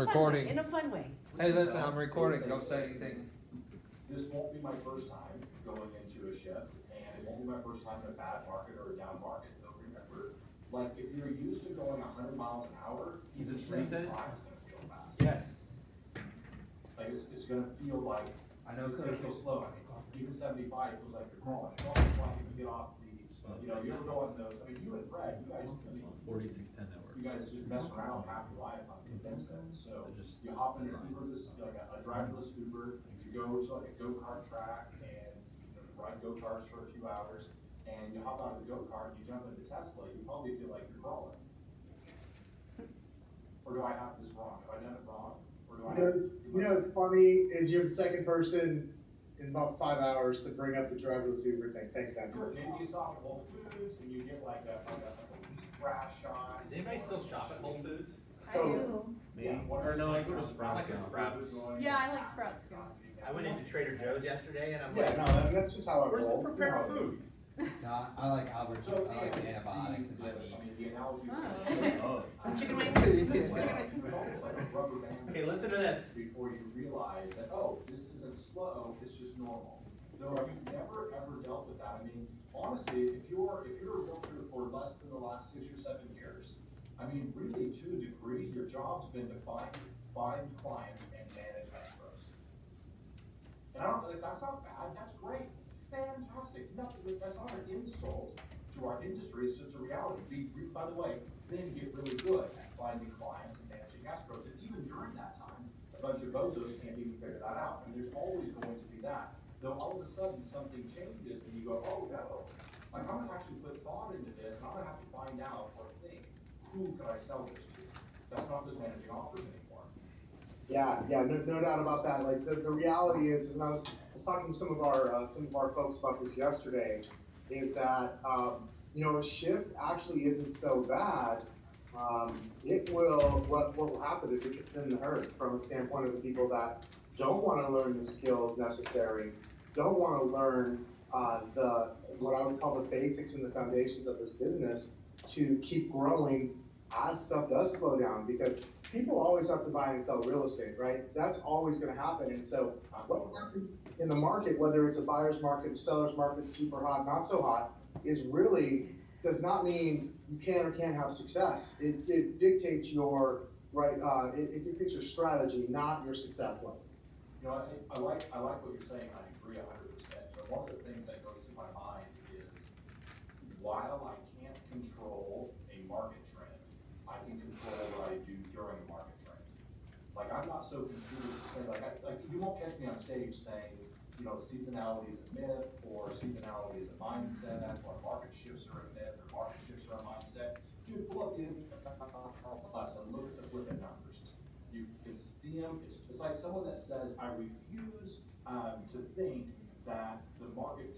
recording. In a fun way. Hey, listen, I'm recording. Don't say anything. This won't be my first time going into a shift, and it won't be my first time in a bad market or a down market. Though remember, like if you're used to going 100 miles an hour, even 75 is gonna feel fast. Yes. Like it's gonna feel like I know it's gonna feel slow. Even 75 feels like you're crawling. It's almost like if you get off the, you ever go on those? I mean, you and Fred, you guys, 4610 network. you guys just mess around half your life on convinced it. So you hop in like a driverless Uber, you go to like a go-kart track and you ride go-karts for a few hours, and you hop out of the go-kart, you jump into Tesla, you probably feel like you're crawling. Or do I have this wrong? Have I done it wrong? Or do I You know what's funny is you're the second person in about 5 hours to bring up the driverless Uber thing. Thanks, Andrew. Maybe you stop at Whole Foods and you get like a wheatgrass shot. Does anybody still shop at Whole Foods? I do. Me? Or no, I go to Sprouts. I like a Sprouts. Yeah, I like Sprouts too. I went into Trader Joe's yesterday and I'm Yeah, like, no, that's just how I where's the roll. prepared You know, food? No, I like Albertsons. So, I like the antibiotics in my meat. I mean, the analogy. Oh. Chicken wings. It's almost like a rubber band. Okay, listen to this. Before you realize that, oh, this isn't slow, it's just normal. Though if you've never ever dealt with that, I mean, honestly, if you're a realtor for less than the last 6 or 7 years, I mean, really to a degree, your job's been to find clients and manage escrows. And I don't, that's not bad, that's great, fantastic, nothing, that's not an insult to our industry, it's just a reality. By the way, then get really good at finding clients and managing escrows, and even during that time, a bunch of bozos can't even figure that out, and there's always going to be that. Though all of a sudden something changes and you go, oh no, like I'm gonna actually put thought into this, and I'm gonna have to find out or think, who could I sell this to? That's not just managing offers anymore. Yeah, no doubt about that. Like the reality is, and I was talking to some of our folks about this yesterday, is that a shift actually isn't so bad. What will happen is it can thin the herd from a standpoint of the people that don't want to learn the skills necessary, don't want to learn what I would call the basics and the foundations of this business to keep growing as stuff does slow down, because people always have to buy and sell real estate, right? That's always going to happen. And so what happens in the market, whether it's a buyer's market, a seller's market, super hot, not so hot, is really does not mean you can or can't have success. It dictates your it dictates your strategy, not your success level. You know, I like what you're saying, I agree 100%. One of the things that goes through my mind is, while I can't control a market trend, I can control what I do during a market trend. Like, I'm not so conceited to say, like you won't catch me on stage saying, seasonality is a myth, or seasonality is a mindset, or market shifts are a myth, or market shifts are a mindset. Dude, pull up the class and look at the flipping numbers. You can see them. It's like someone that says, I refuse to think that the market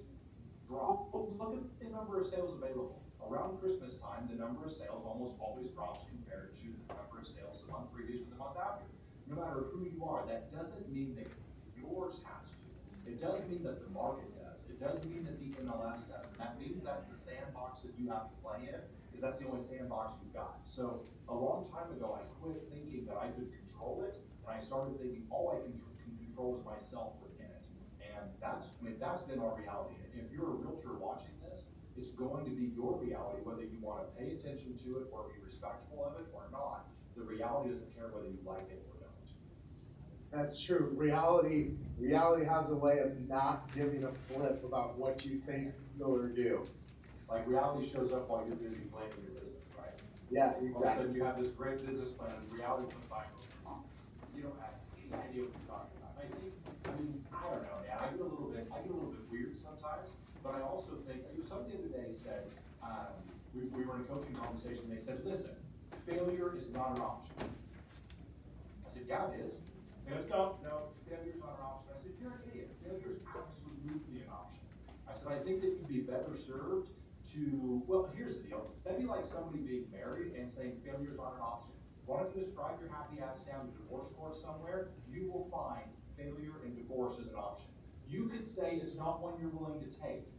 dropped. Look at the number of sales available. Around Christmas time, the number of sales almost always drops compared to the number of sales the month previous to the month after. No matter who you are, that doesn't mean that yours has to. It does mean that the market does. It does mean that the MLS does. And that means that's the sandbox that you have to play in, because that's the only sandbox you've got. So a long time ago, I quit thinking that I could control it, and I started thinking all I can control is myself within it. And that's been our reality. And if you're a realtor watching this, it's going to be your reality, whether you want to pay attention to it or be respectful of it or not. The reality doesn't care whether you like it or don't. That's true. Reality has a way of not giving a flip about what you think you'll or do. Like, reality shows up while you're busy planning your business, right? Yeah, All of a exactly. sudden you have this great business plan, and reality comes by and goes, you don't have any idea what you're talking about. I don't know, man. I get a little bit weird sometimes, but I also think, somebody the other day said, we were in a coaching conversation, they said, listen, failure is not an option. I said, yeah, it is. They go, no, failure's not an option. I said, you're an idiot. Failure's absolutely an option. I said, I think that you'd be better served to, well, here's the deal. That'd be like somebody being married and saying failure's not an option. Why don't you just drive your happy ass down to divorce court somewhere? You will find failure and divorce as an option. You could say it's not one you're willing to take.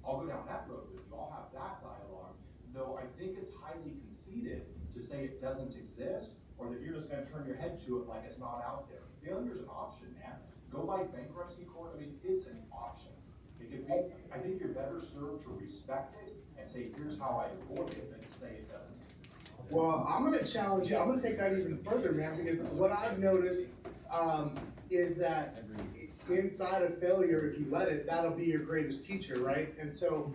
I'll go down that road with you. I'll have that dialogue. Though I think it's highly conceited to say it doesn't exist, or that you're just gonna turn your head to it like it's not out there. Failure's an option, man. Go by bankruptcy court, I mean, it's an option. It could be, I think you're better served to respect it and say, here's how I avoid it, than to say it doesn't exist. Well, I'm gonna challenge you, I'm gonna take that even further, man, because what I've noticed, is that inside of failure, if you let it, that'll be your greatest teacher, right? And so,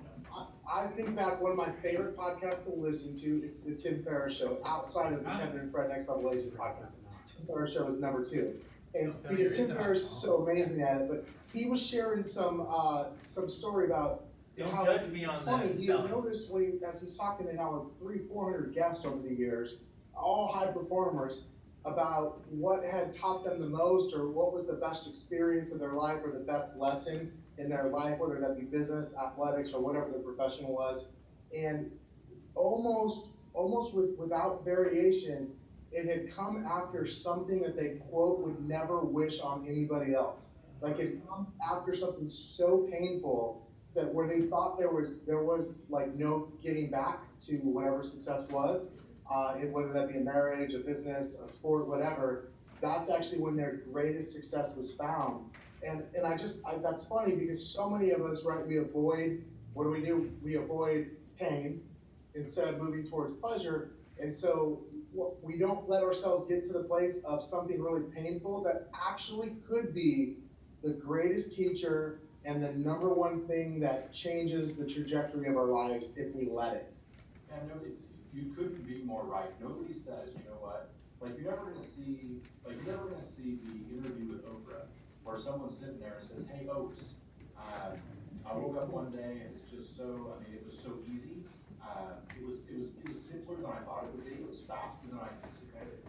I think back, one of my favorite podcasts to listen to is the Tim Ferriss Show, outside of the Kevin and Fred Next Level Agent podcast. Tim Ferriss Show is number 2. And because Tim Ferriss is so amazing at it, but he was sharing some story about Don't how judge me on it's funny, this he spelling. noticed when he, as he's talking to now 300-400 guests over the years, all high performers, about what had taught them the most, or what was the best experience of their life, or the best lesson in their life, whether that be business, athletics, or whatever the profession was. And almost without variation, it had come after something that they, quote, would never wish on anybody else. Like, it come after something so painful that where they thought there was like no getting back to whatever success was, whether that be a marriage, a business, a sport, whatever, that's actually when their greatest success was found. And that's funny, because so many of us, right, we avoid, what do? We avoid pain instead of moving towards pleasure. And so we don't let ourselves get to the place of something really painful that actually could be the greatest teacher and the number one thing that changes the trajectory of our lives if we let it. And no, you couldn't be more right. Nobody says, you know what, like you're never gonna see the interview with Oprah where someone's sitting there and says, hey, Oaks, I woke up one day and it's just so, I mean, it was so easy. It was simpler than I thought it would be. It was faster than I anticipated.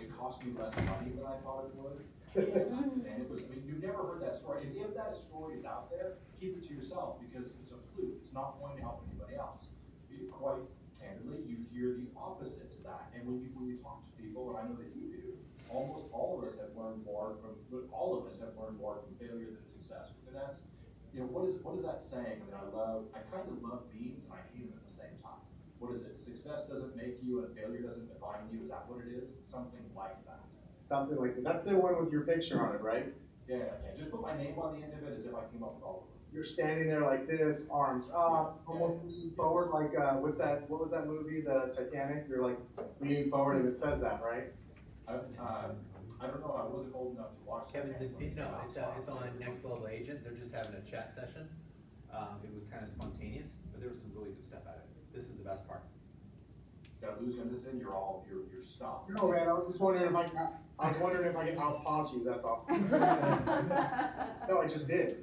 It cost me less money than I thought it would. And it was, I mean, you've never heard that story. And if that story is out there, keep it to yourself, because it's a fluke. It's not going to help anybody else. Quite candidly, you hear the opposite to that. And when you talk to people, and I know that you do, almost all of us have learned more from failure than success. And that's, you know, what is that saying? I mean, I kind of love beans and I hate them at the same time. What is it? Success doesn't make you and failure doesn't define you. Is that what it is? It's something like that. Something like that. That's the one with your picture on it, right? Yeah. Just put my name on the end of it as if I came up with all of them. You're standing there like this, arms up, almost leaning forward, like, what was that movie, the Titanic? You're like leaning forward and it says that, right? I don't know, I wasn't old enough to watch. Kevin's Titanic. it's on Next Level Agent. They're just having a chat session. It was kind of spontaneous, but there was some really good stuff out of it. This is the best part. Got Lou's Henderson, you're stuck. No, man, I was just wondering if I can out-pause you, that's all. No, I just did.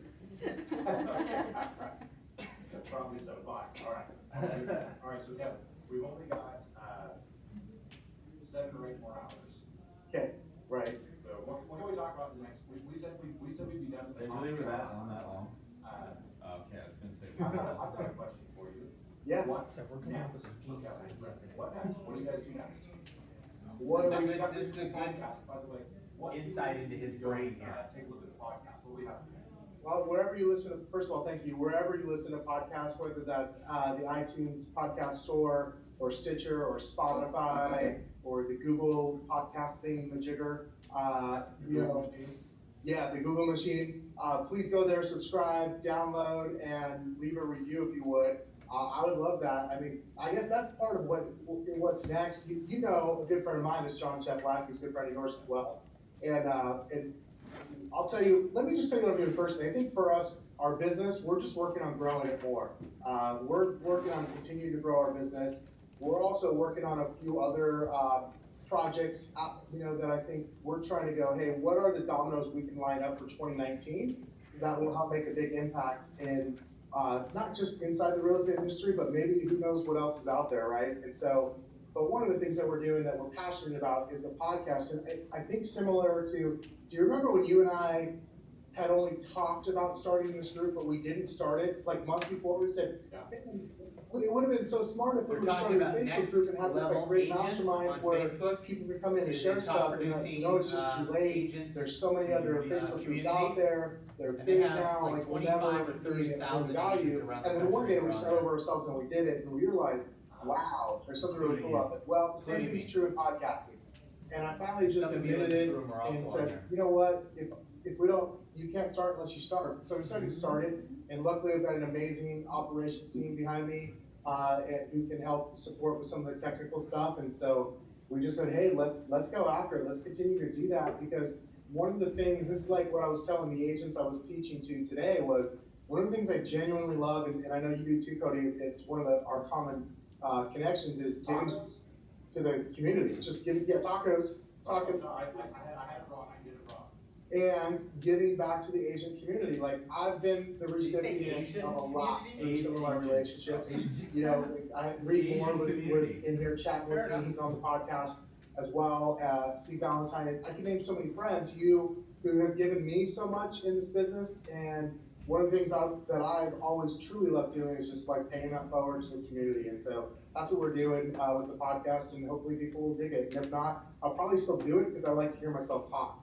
Probably so, fine, all right, so Kevin, we've only got, 7 or 8 more hours. Okay, right. So what can we talk about the next, we said we'd be done with the. They really were that podcast. on that long? Uh, Okay, I was gonna say. I've got a question for you. Yeah. What So we're coming up next? with some Okay, genius ideas. what next? What do you guys do next? What So are we, good- this is a good Podcast, by the way. What insight do into his go, brain here. Take a look at the podcast, what do we have? well, wherever you listen to, first of all, thank you, wherever you listen to podcasts, whether that's, the iTunes podcast store, or Stitcher, or Spotify, or the Google podcast thingamajigger, you know, yeah, the Google machine. Please go there, subscribe, download, and leave a review if you would. I would love that. I mean, I guess that's part of what's next. You know, a good friend of mine is John Cheplack. He's a good friend of yours as well. And I'll tell you, let me just tell you what I'm doing personally. I think for us, our business, we're just working on growing it more. We're working on continuing to grow our business. We're also working on a few other projects, you know, that I think we're trying to go, hey, what are the dominoes we can line up for 2019 that will help make a big impact in not just inside the real estate industry, but maybe who knows what else is out there, right? And so, but one of the things that we're doing that we're passionate about is the podcast. And I think similar to, do you remember when you and I had only talked about starting this group, but we didn't start it? Like months before, we said, it would have been so smart if we We're would have talking started a about Facebook next group and have this like level great agents mastermind on where Facebook. people could come in and Is share a stuff. And top-producing, no, it's just too late. agent There's so many other Facebook groups out community. there. They're And they big have now. like Like we'll 25 never or be 30,000 value. agents around the And then one day country we who are set on over ourselves and we did it, and we realized, wow, there's something really cool about it. Well, the same Including thing's me. true in podcasting. And I finally just Some of you in admitted this it room are also and on said, there. you know what, if we don't, you can't start unless you start. So we started, and luckily I've got an amazing operations team behind me, and who can help support with some of the technical stuff. And so we just said, hey, let's go after it. Let's continue to do that, because one of the things, this is like what I was telling the agents I was teaching to today, was one of the things I genuinely love, and I know you do too, Cody, it's one of our common connections, is giving Tacos? to the community. Just giving, yeah, tacos, No, I had it wrong, I did it wrong. and giving back to the Asian community. Like, I've been the Did you say recipient Asian of a lot community? through some of my relationships. You know, Reed Moore was in here chatting Fair with me, enough. he's on the podcast as well, Steve Valentine. I can name so many friends, you, who have given me so much in this business, and one of the things that I've always truly loved doing is just like paying that forward to the community. And so that's what we're doing with the podcast, and hopefully people will dig it. And if not, I'll probably still do it because I like to hear myself talk.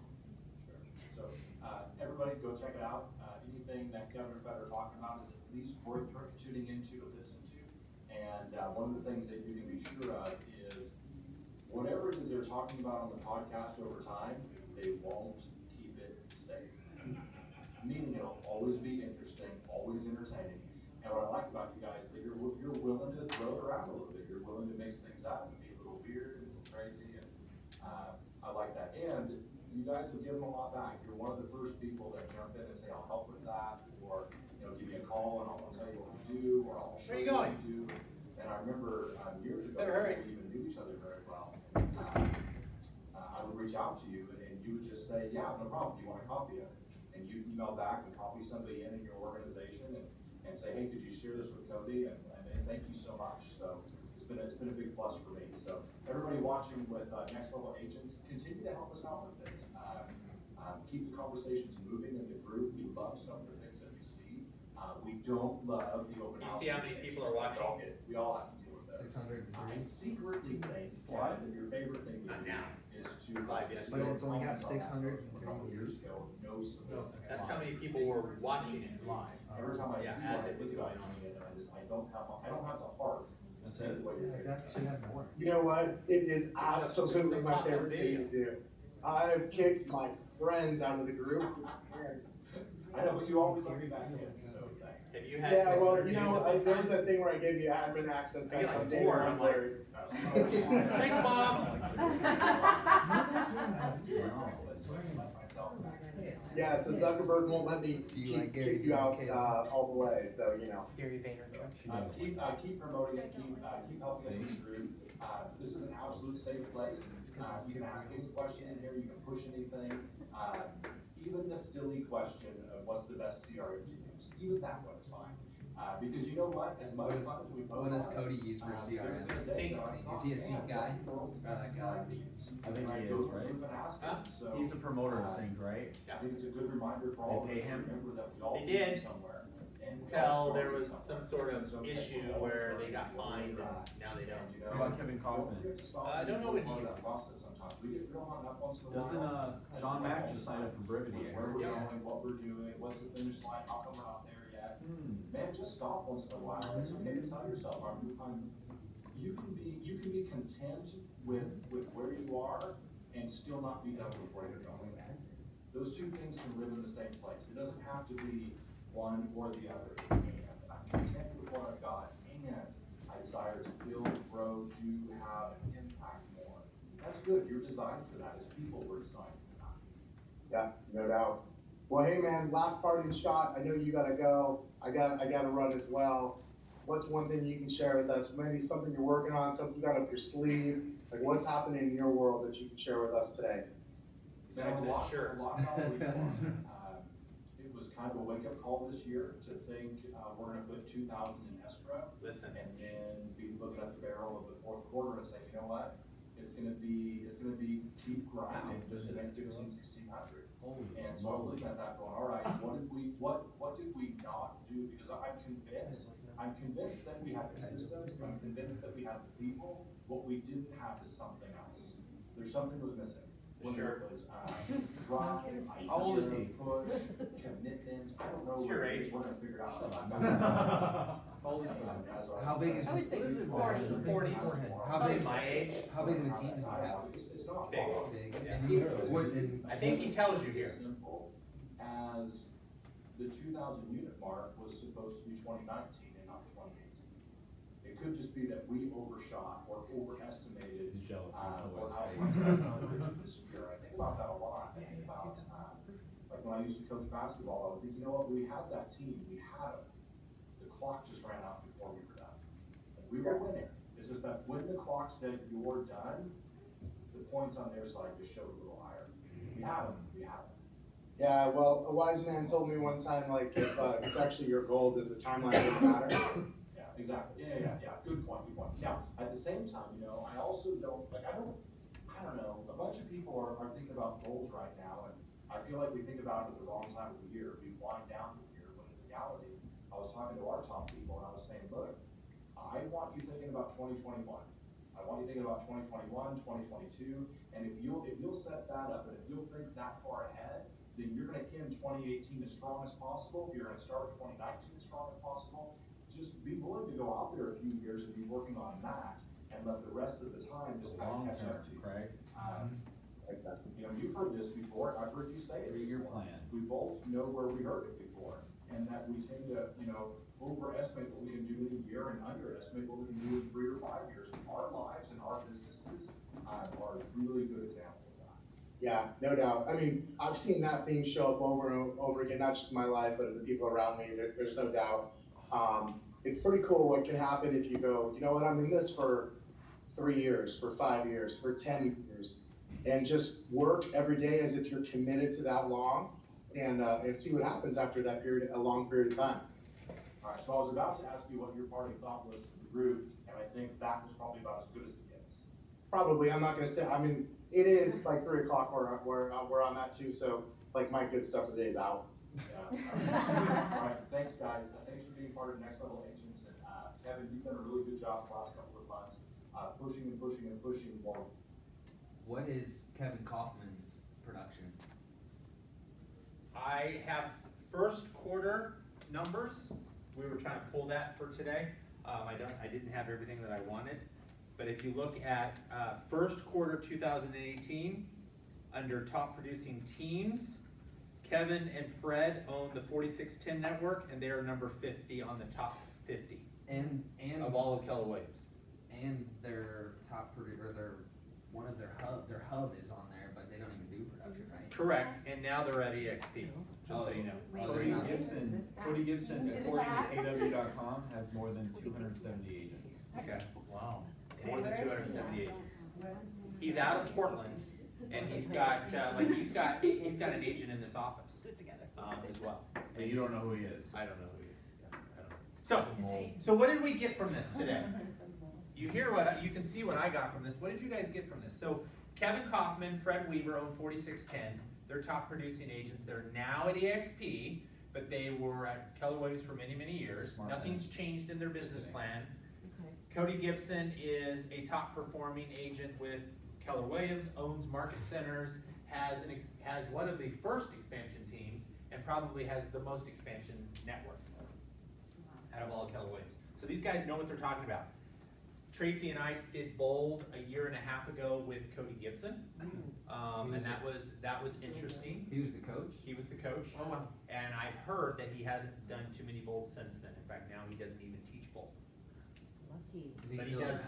Sure. So, everybody go check it out. Anything that Kevin or Fed are talking about is at least worth tuning into to listen to. And, one of the things that you can be sure of is whatever it is they're talking about on the podcast over time, they won't keep it safe. Meaning it'll always be interesting, always entertaining. And what I like about you guys is that you're willing to throw it around a little bit. You're willing to mix things up and be a little weird, a little crazy, and I like that. And you guys have given a lot back. You're one of the first people that jump in and say, I'll help with that, or give me a call and I'll tell you what we do, or I'll show Where you you what going? we do. And I remember years ago, Better hurry. we even knew each other very well. I would reach out to you and you would just say, yeah, no problem. Do you want a copy of it? And you email back and copy somebody in your organization and say, hey, could you share this with Cody? And thank you so much. So it's been a big plus for me. So everybody watching with Next Level Agents, continue to help us out with this. Keep the conversations moving in the group. We love some of the things that we see. We don't love the open You house. see how many people are watching? We all have to deal with those. 603. I secretly think Live? that your favorite thing to Not do now. is to. It's live, yes. But it's only got comments on that 603 from a couple years views. ago, no solicitation. That's how many people were watching it live. Every time I Yeah, see as one, it was going on. I don't have the heart to say the way you're. Yeah, that should have more. You know what? It is absolutely my favorite thing to do. I've kicked my friends out of the group. I know, but you always let me back in, so thanks. Have you had? Yeah, well, 600 you know, views at one there was time? that thing where I gave you admin access. I get that's like on day 4, one I'm like, where- Thanks, Mom. Yeah, so Zuckerberg won't let me Do you like Gary kick you out, Vee? all the way, so, you know. Gary Vaynerchuk. Keep promoting it, keep helping us with the group. This is an absolute safe place. You can ask any question in here, you can push anything. Even the silly question of what's the best CRM to use, even that one is fine. Because you know what, as much What fun as we both what does have, Cody use for CRM? Is he a seat guy? I think he is, right? Huh? So, He's a promoter of things, right? I think it's a good reminder for all of us They pay to him? remember that we all They came did. somewhere. And we Till all there started was somewhere. some sort of It's okay. issue We're all where they starting got from fined where and we're at. now they don't. You know, What about Kevin Kaufman? don't forget to stop I don't and know what he part of uses. that process sometimes. We get real hung up once in a while. Doesn't, John Mack just signed up for Brevity, I Where heard? we're Yeah. going, what we're doing, what's the finish line, how come we're not there yet? Hmm. Man, just stop once in a while. It's okay to tell yourself, you can be content with where you are and still not be done with where you're going. Those two things can live in the same place. It doesn't have to be one or the other. It's and. I'm content with what I've got, and I desire to build, grow, do, have, and impact more. That's good. You're designed for that. As people, we're designed for that. Yeah, no doubt. Well, hey man, last parting shot. I know you gotta go. I gotta run as well. What's one thing you can share with us? Maybe something you're working on, something you got up your sleeve. Like what's happening in your world that you can share with us today? Back to that shirt. A lot it was kind of a wake-up call this year to think we're gonna put 2,000 in escrow. Listen. And then be looking at the barrel of the fourth quarter and saying, you know what? It's gonna be deep grinding for the next 1,500, 1,600. And so I'm looking at that going, all right, what did we not do? Because I'm convinced that we have the systems, I'm convinced that we have the people. What we didn't have is something else. There's something was missing. when Sure. it was, drive, How old is he? push, commitment, I don't know. Your what it is. age. We're gonna figure it out. How old is he? How big is I would this? say what is it, 40. 40. How big, my age. how big of a team does he have? It's not Big. far. Big. Yeah. And he's, what, and I think he tells you here. As simple as the 2,000 unit mark was supposed to be 2019 and not 2018. It could just be that we overshot or overestimated. He's jealous. Or outperformed this year. I think about that a lot. I think about, like when I used to coach basketball, I would think, you know what, we had that team, we had them. The clock just ran out before we were done. And we were winning. It's just that when the clock said you're done, the points on their side just showed a little higher. We have them, we have them. Yeah, well, a wise man told me one time, like, if it's actually your goal, does the timeline really matter? Yeah, exactly. Yeah. Good point, good point. Now, at the same time, you know, I also don't, like, I don't know, a bunch of people are thinking about goals right now, and I feel like we think about it at the wrong time of the year. We wind down the year, when in reality, I was talking to our top people, and I was saying, look, I want you thinking about 2021. I want you thinking about 2021, 2022, and if you'll set that up, and if you'll think that far ahead, then you're gonna end 2018 as strong as possible. You're gonna start 2019 as strong as possible. Just be willing to go out there a few years and be working on that, and let the rest of the time just kind of catch up to you. Craig. You know, you've heard this before, I've heard you say it. 3-year before. plan. We both know where we heard it before, and that we tend to, you know, overestimate what we can do in a year and underestimate what we can do in 3 or 5 years. Our lives and our businesses are a really good example of that. Yeah, no doubt. I mean, I've seen that theme show up over and over again, not just in my life, but in the people around me. There's no doubt. It's pretty cool what can happen if you go, you know what, I'm in this for 3 years, for 5 years, for 10 years, and just work every day as if you're committed to that long, and see what happens after that period, a long period of time. All right, so I was about to ask you what your parting thought was to the group, and I think that was probably about as good as it gets. Probably, I'm not gonna say, I mean, it is like 3 o'clock where I'm at too, so like my good stuff for the day is out. Yeah. All right, thanks, guys. Thanks for being part of Next Level Agents, and Kevin, you've done a really good job the last couple of months, pushing more. what is Kevin Kaufman's production? I have first quarter numbers. We were trying to pull that for today. I didn't have everything that I wanted. But if you look at first quarter 2018, under top producing teams, Kevin and Fred own the 4610 network, and they are number 50 on the top 50 And of all of Keller Williams. and their top or one of their hub is on there, but they don't even do production, right? Correct, and now they're at EXP, just so you know. Cody Gibson, according to AW.com, has more than 270 agents. Okay. Wow. More than 270 agents. He's out of Portland, and he's got an agent in this office, as well. And you don't know who he is. I don't know who he is. Yeah, I don't know. So what did we get from this today? You can see what I got from this. What did you guys get from this? So Kevin Kaufman, Fred Weaver own 4610. They're top producing agents. They're now at EXP, but they were at Keller Williams for many, many years. Smart Nothing's changed in their business plan. Cody Gibson is a top performing agent with Keller Williams, owns Market Centers, has one of the first expansion teams, and probably has the most expansion network out of all of Keller Williams. So these guys know what they're talking about. Tracy and I did Bold a year and a half ago with Cody Gibson, and that was interesting. He was the coach? He was the coach. Oh, wow. And I've heard that he hasn't done too many Bolds since then. In fact, now he doesn't even teach Bold. But he does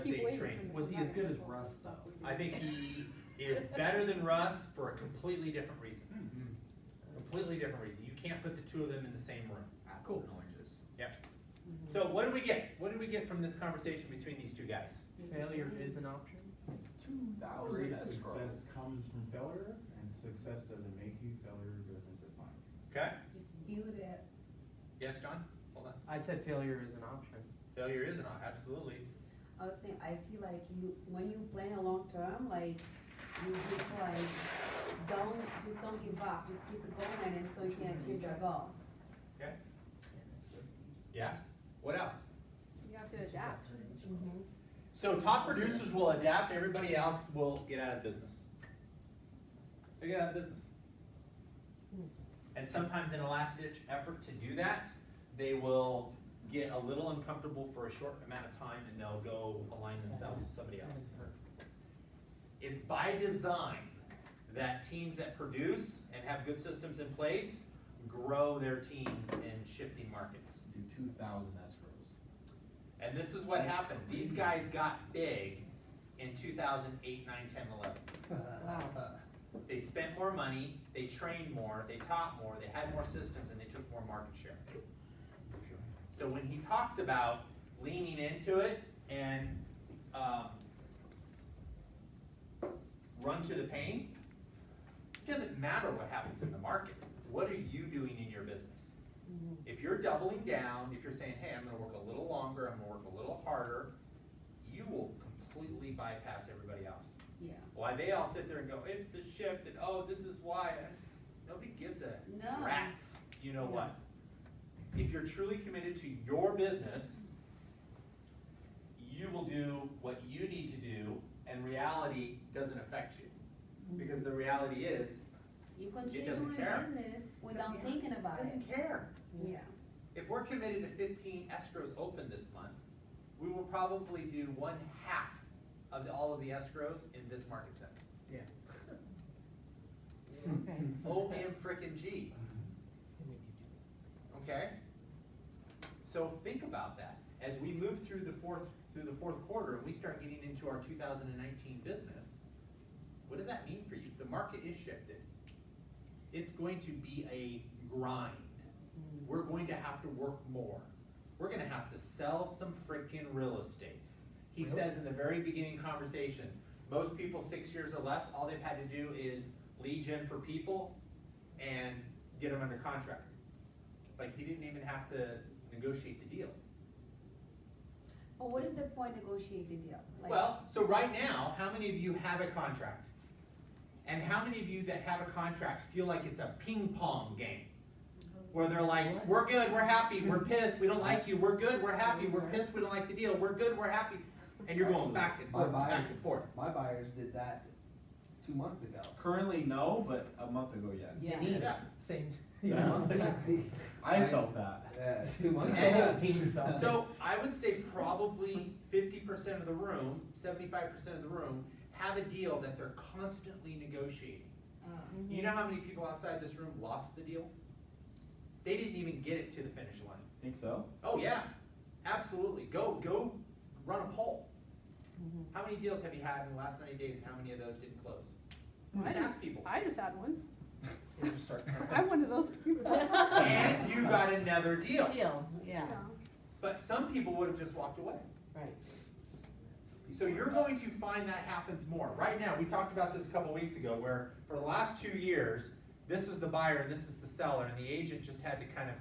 big training. Was he as good as Russ, though? I think he is better than Russ for a completely different reason. Completely different reason. You can't put the two of them in the same room. Apples and oranges. Yep. So what do we get? What did we get from this conversation between these two guys? Failure is an option. Great success comes from failure, and success doesn't make you, failure doesn't define you. Okay? Just build it. Yes, John? Hold on. I said failure is an option. Failure is an option, absolutely. I was saying, I see like when you plan a long term, like you just like don't give up, just keep it going, and then so you can achieve your goal. Okay? Yes? What else? You have to adapt. So top producers will adapt, everybody else will get out of business. They get out of business. And sometimes in a last ditch effort to do that, they will get a little uncomfortable for a short amount of time and they'll go align themselves with somebody else. It's by design that teams that produce and have good systems in place grow their teams in shifting markets. Do 2,000 escrows. And this is what happened. These guys got big in 2008, 9, 10, 11. They spent more money, they trained more, they taught more, they had more systems, and they took more market share. So when he talks about leaning into it and run to the pain, it doesn't matter what happens in the market. What are you doing in your business? If you're doubling down, if you're saying, hey, I'm gonna work a little longer, I'm gonna work a little harder, you will completely bypass everybody else. Yeah. Why they all sit there and go, it's the shift, and oh, this is why. Nobody gives a No. rat's, you know what? If you're truly committed to your business, you will do what you need to do, and reality doesn't affect you. Because the reality is, You continue doesn't doing care. business without Doesn't- thinking about it. doesn't care. Yeah. If we're committed to 15 escrows open this month, we will probably do 1/2 of all of the escrows in this market center. Yeah. O-M frickin' G. Okay? So think about that. As we move through the fourth quarter and we start getting into our 2019 business, what does that mean for you? The market is shifted. It's going to be a grind. We're going to have to work more. We're gonna have to sell some frickin' real estate. He says in the very beginning conversation, most people 6 years or less, all they've had to do is lead gen for people and get them under contract. Like, he didn't even have to negotiate the deal. But what is the point negotiate the deal? Like, Well, so right now, how many of you have a contract? And how many of you that have a contract feel like it's a ping pong game? Where they're like, we're good, we're happy, we're pissed, we don't like you, we're good, we're happy, we're pissed, we don't like the deal, we're good, we're happy. And you're going back and forth, back and forth. My buyers did that 2 months ago. Currently, no, but a month ago, yes. Yeah. Denise, Yeah. same. I felt that. Yeah, 2 months Any ago. team felt So I would say probably 50% of the room, 75% of the room, have a deal that they're constantly negotiating. You know how many people outside this room lost the deal? They didn't even get it to the finish line. Think so? Oh yeah, absolutely. Go run a poll. How many deals have you had in the last 90 days? How many of those didn't close? Just ask people. I just had one. You just start I'm one of those people. And you got another deal. Yeah. But some people would have just walked away. Right. So you're going to find that happens more. Right now, we talked about this a couple weeks ago, where for the last 2 years, this is the buyer and this is the seller, and the agent just had to kind of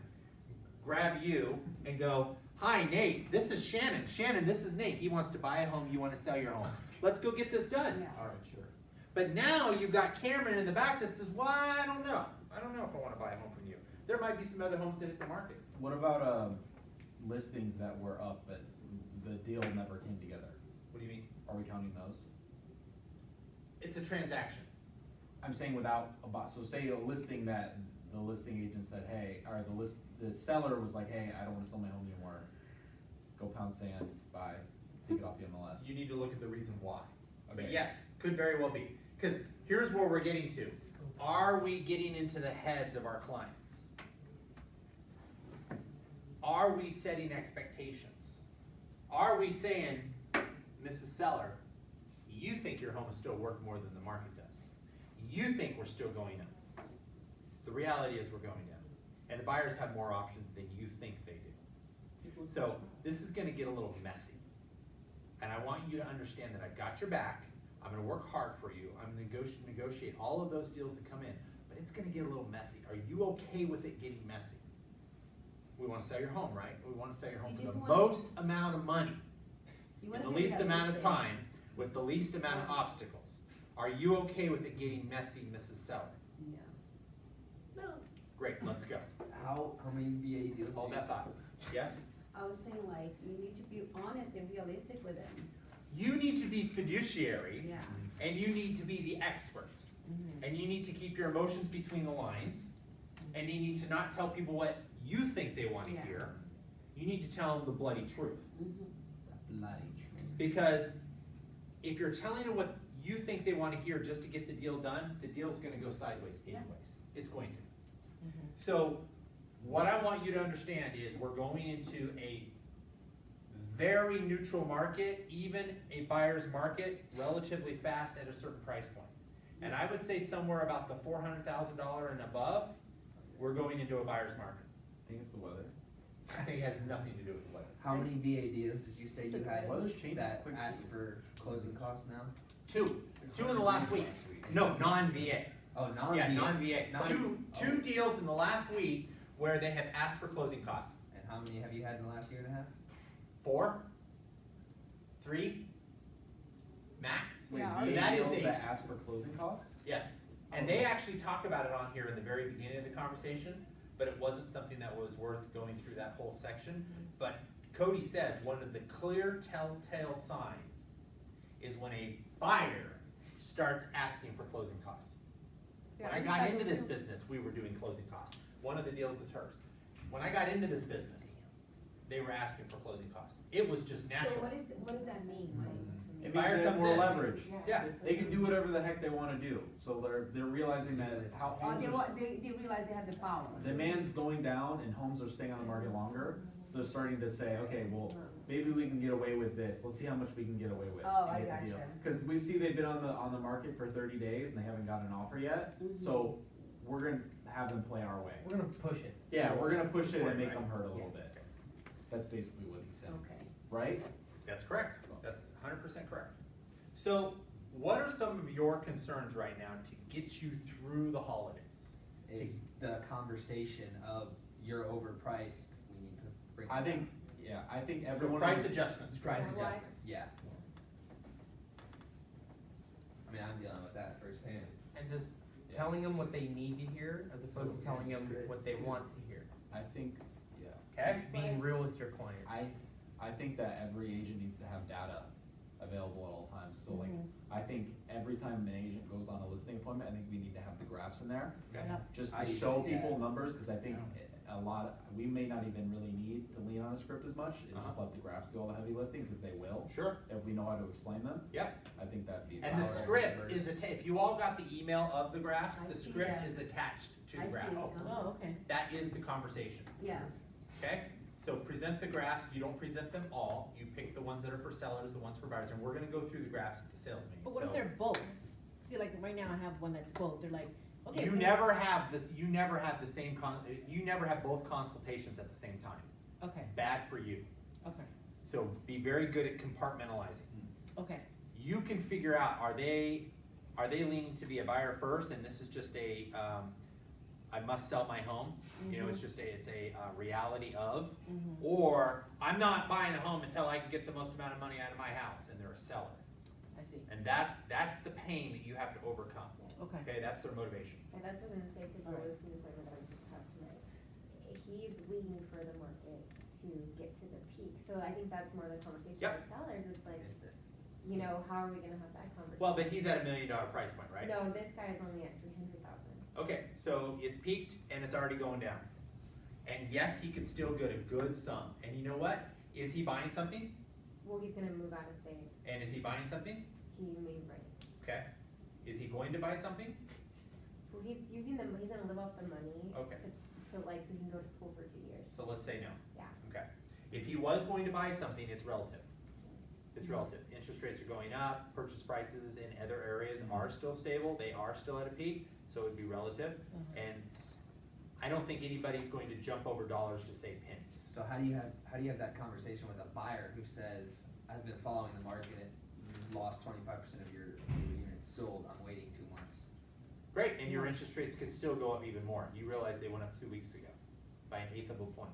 grab you and go, hi, Nate, this is Shannon. Shannon, this is Nate. He wants to buy a home, you want to sell your home. Let's go get this done. Yeah. All right, sure. But now you've got Cameron in the back that says, well, I don't know. I don't know if I want to buy a home from you. There might be some other homes that hit the market. What about listings that were up but the deal never came together? What do you mean? Are we counting those? It's a transaction. I'm saying without a bot. So say a listing that the listing agent said, hey, or the seller was like, hey, I don't want to sell my home anymore. Go pound sand, buy, take it off the MLS. You need to look at the reason why. But Okay. yes, could very well be. Because here's where we're getting to. Are we getting into the heads of our clients? Are we setting expectations? Are we saying, Mrs. Seller, you think your home is still worth more than the market does. You think we're still going up. The reality is we're going down. And the buyers have more options than you think they do. So this is gonna get a little messy. And I want you to understand that I've got your back. I'm gonna work hard for you. I'm gonna negotiate all of those deals that come in. But it's gonna get a little messy. Are you okay with it getting messy? We wanna sell your home, right? We wanna sell your home You for the just wanna- most amount of money, You in wanna the be least amount of realistic. time, with the least amount of obstacles. Are you okay with it getting messy, Mrs. Seller? Yeah. No. Great, let's go. How many VA deals? Hold do you that thought. Yes? I was saying like, you need to be honest and realistic with them. You need to be fiduciary, Yeah. and you need to be the expert. And you need to keep your emotions between the lines, and you need to not tell people what you think they wanna Yeah. hear. You need to tell them the bloody truth. Bloody true. Because if you're telling them what you think they wanna hear just to get the deal done, the deal's gonna go sideways Yeah. anyways. It's going to. So, what I want you to understand is we're going into a very neutral market, even a buyer's market, relatively fast at a certain price point. And I would say somewhere about the $400,000 and above, we're going into a buyer's market. I think it's the weather. I think it has nothing to do with the weather. How many VADs did you say you had Weather's changing that quick, asked too. for closing costs now? Two in the last week. No, non-VA. Oh, non-VA. Yeah, non-VA. Non- Two deals in the last week where they have asked for closing costs. And how many have you had in the last year and a half? 4, 3, max. Yeah, So VA that is deals a, that ask for closing costs? yes. And they actually talk about it on here in the very beginning of the conversation, but it wasn't something that was worth going through that whole section. But Cody says one of the clear telltale signs is when a buyer starts asking for closing costs. When I got into this business, we were doing closing costs. One of the deals is hers. When I got into this business, they were asking for closing costs. It was just So natural. what does that mean, like? It Buyer means they have comes more in. leverage. Yeah. They can do whatever the heck they wanna do, so they're realizing that how Oh, homes are- they realize they have the power. demand's going down and homes are staying on the market longer, so they're starting to say, okay, well, maybe we can get away with this, let's see how much we can get away with. Oh, and I get the deal. gotcha. Cause we see they've been on the market for 30 days and they haven't got an offer yet, so we're gonna have them play our way. We're gonna push it. Yeah, we're gonna push it and make Right. them hurt a little bit. That's basically what he said, Okay. right? That's correct. That's 100% correct. So, what are some of your concerns right now to get you through the holidays? Is the conversation of you're overpriced, we need to bring it I think, down. yeah, I think So everyone. price adjustments. Price Why? adjustments, yeah. I mean, I'm dealing with that firsthand. And just telling them what they need to hear as opposed to telling them what they want to hear. I think, yeah. Okay? Being real with your client. I think that every agent needs to have data available at all times, so like, I think every time an agent goes on a listing appointment, I think we need to have the graphs in there. Okay. Just I to agree, show yeah. people numbers, cause I think we may not even really need to lean on a script as much, and just Uh-huh. let the graphs do all the heavy lifting, cause they will, Sure. if we know how to explain them. Yep. I think that'd be. And the Power script is, numbers. if you all got the email of the graphs, I the see script that. is attached to I the graph. see it, Oh, okay. That is the conversation, Yeah, okay? So present the graphs, you don't present them all, you pick the ones that are for sellers, the ones for buyers, and we're gonna go through the graphs at the sales meeting. But what if So- they're both? See, like, right now I have one that's both, they're like, okay. You please- never have this, you never have the same you never have both consultations at the same time. Okay, Bad for you. okay, So be very good at compartmentalizing. okay, You can figure out, are they leaning to be a buyer first, and this is just a, I must sell my home, you know, it's a reality of, or I'm not buying a home until I can get the most amount of money out of my house, and they're a seller. I see, And that's the pain that you have to overcome, okay. okay, that's their motivation. And that's what I'm gonna say, because the Alright. listing appointment that I just had tonight, he's waiting for the market to get to the peak, so I think that's more the conversation Yep. for sellers, it's like, Missed it. you know, how are we gonna have that conversation? Well, but he's at $1 million price point, right? No, this guy is only at 300,000. Okay, so it's peaked and it's already going down. And yes, he could still get a good sum. And you know what? Is he buying something? Well, he's gonna move out of state, And is he buying something? he moved right. Okay. Is he going to buy something? Well, he's using the, he's gonna live off the money. Okay. So like, so he can go to school for 2 years. So let's say no. Yeah. Okay. If he was going to buy something, it's relative. It's relative. Interest rates are going up, purchase prices in other areas are still stable, they are still at a peak, so it would be relative. And I don't think anybody's going to jump over dollars to save pennies. So how do you have that conversation with a buyer who says, I've been following the market, lost 25% of your units sold, I'm waiting 2 months? Great, and your interest rates could still go up even more. You realize they went up 2 weeks ago by 1/8 of a point.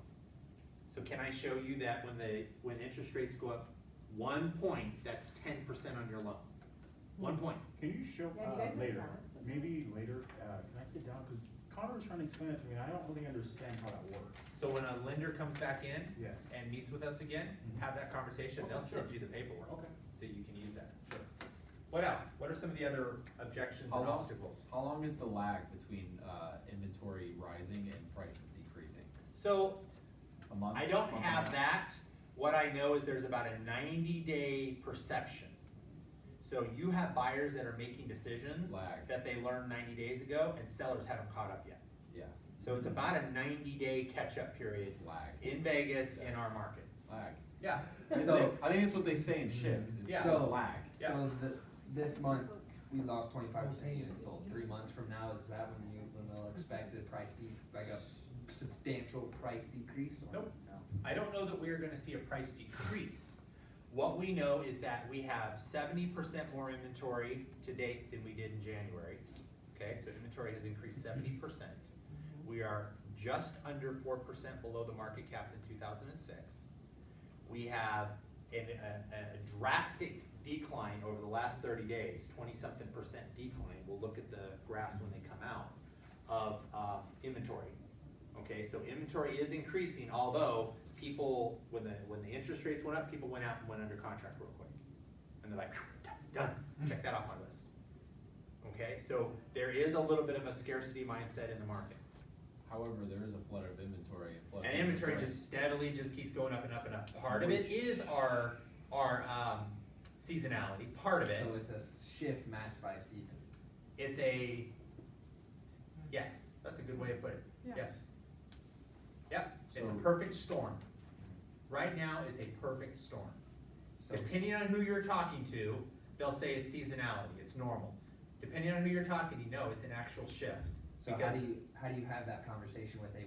So can I show you that when interest rates go up 1 point, that's 10% on your loan? 1 point. Can you show, Yeah, do you guys have later, graphs? maybe later, can I sit down, cause Connor was trying to explain it to me, and I don't really understand how that works. So when a lender comes back in Yes. and meets with us again, Mhm. have that conversation, Okay, they'll send sure. you the paperwork. Okay. So you can use that. Sure. What else? What are some of the other objections and obstacles? How long is the lag between, inventory rising and prices decreasing? So, A month? I don't Month and a have half? that. What I know is there's about a 90-day perception. So you have buyers that are making decisions Lag. that they learned 90 days ago, and sellers haven't caught up yet. Yeah, So it's about a 90-day catch-up period lag, in Vegas, in our market. lag. Yeah, I think it's what they say in shift, Yeah. it's So- lag. Yeah. so this month, we lost 25% units sold. 3 months from now, is that when they'll expect a like a substantial price decrease? Or Nope. no? I don't know that we are gonna see a price decrease. What we know is that we have 70% more inventory to date than we did in January. Okay, so inventory has increased 70%. We are just under 4% below the market cap in 2006. We have a drastic decline over the last 30 days, 20-something% decline. We'll look at the graphs when they come out of inventory. Okay, so inventory is increasing, although people, when the interest rates went up, people went out and went under contract real quick. And they're like, done, check that off my list. Okay, so there is a little bit of a scarcity mindset in the market. However, there is a flood of inventory, a flood of And inventory just steadily just keeps going up and up and up. Part of it is our seasonality, part of it. So it's a shift matched by a season. It's a, yes, that's a good way to put it, yes. Yep, it's a So- perfect storm. Right now, it's a perfect storm. So Depending on who you're talking to, they'll say it's seasonality, it's normal. Depending on who you're talking to, no, it's an actual shift. So how do you have that conversation with a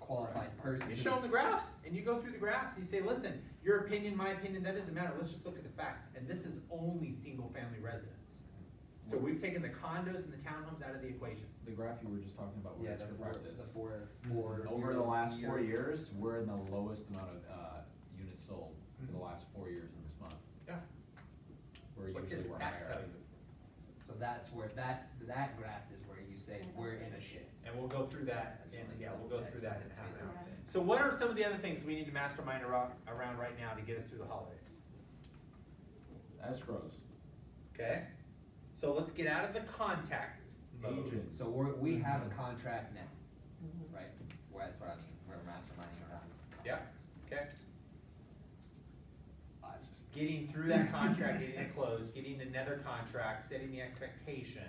qualified person? You show them the graphs, and you go through the graphs, you say, listen, your opinion, my opinion, that doesn't matter, let's just look at the facts. And this is only single-family residence. So we've taken the condos and the townhomes out of the equation. The graph you were just talking about, Yeah, where the it's four, practice. the four. Over the last 4 year- years, we're in the lowest amount of, units sold for the last 4 years in this month. Yeah. Where What usually does we're that higher. tell you? So that's where, that graph is where you say we're in a shift. And we'll go through that, I just and wanna yeah, we'll double go check through so that I and didn't have say it. that. So what are some of the other things we need to mastermind around right now to get us through the holidays? Escrows, Okay? So let's get out of the contact mode. agents. So we have a contract now, right? Well, that's what I mean, we're masterminding around. Yeah, okay. Just- Getting through that contract, getting it closed, getting another contract, setting the expectation,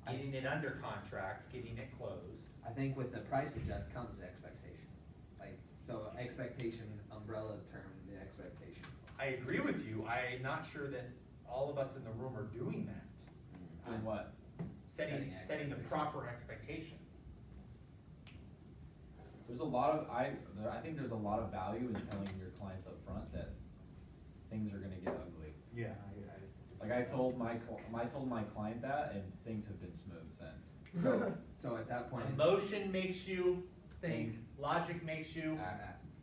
getting it under contract, getting it closed. I think with the price adjust comes expectation. Like, so expectation, umbrella term, the expectation. I agree with you, I'm not sure that all of us in the room are doing that. Doing what? Setting the expectation. proper expectation. There's a lot of, I think there's a lot of value in telling your clients up front that things are gonna get ugly. Yeah, Like I told my client that, and things have been smooth since. So at that point. it's- Emotion makes you Think. logic makes you,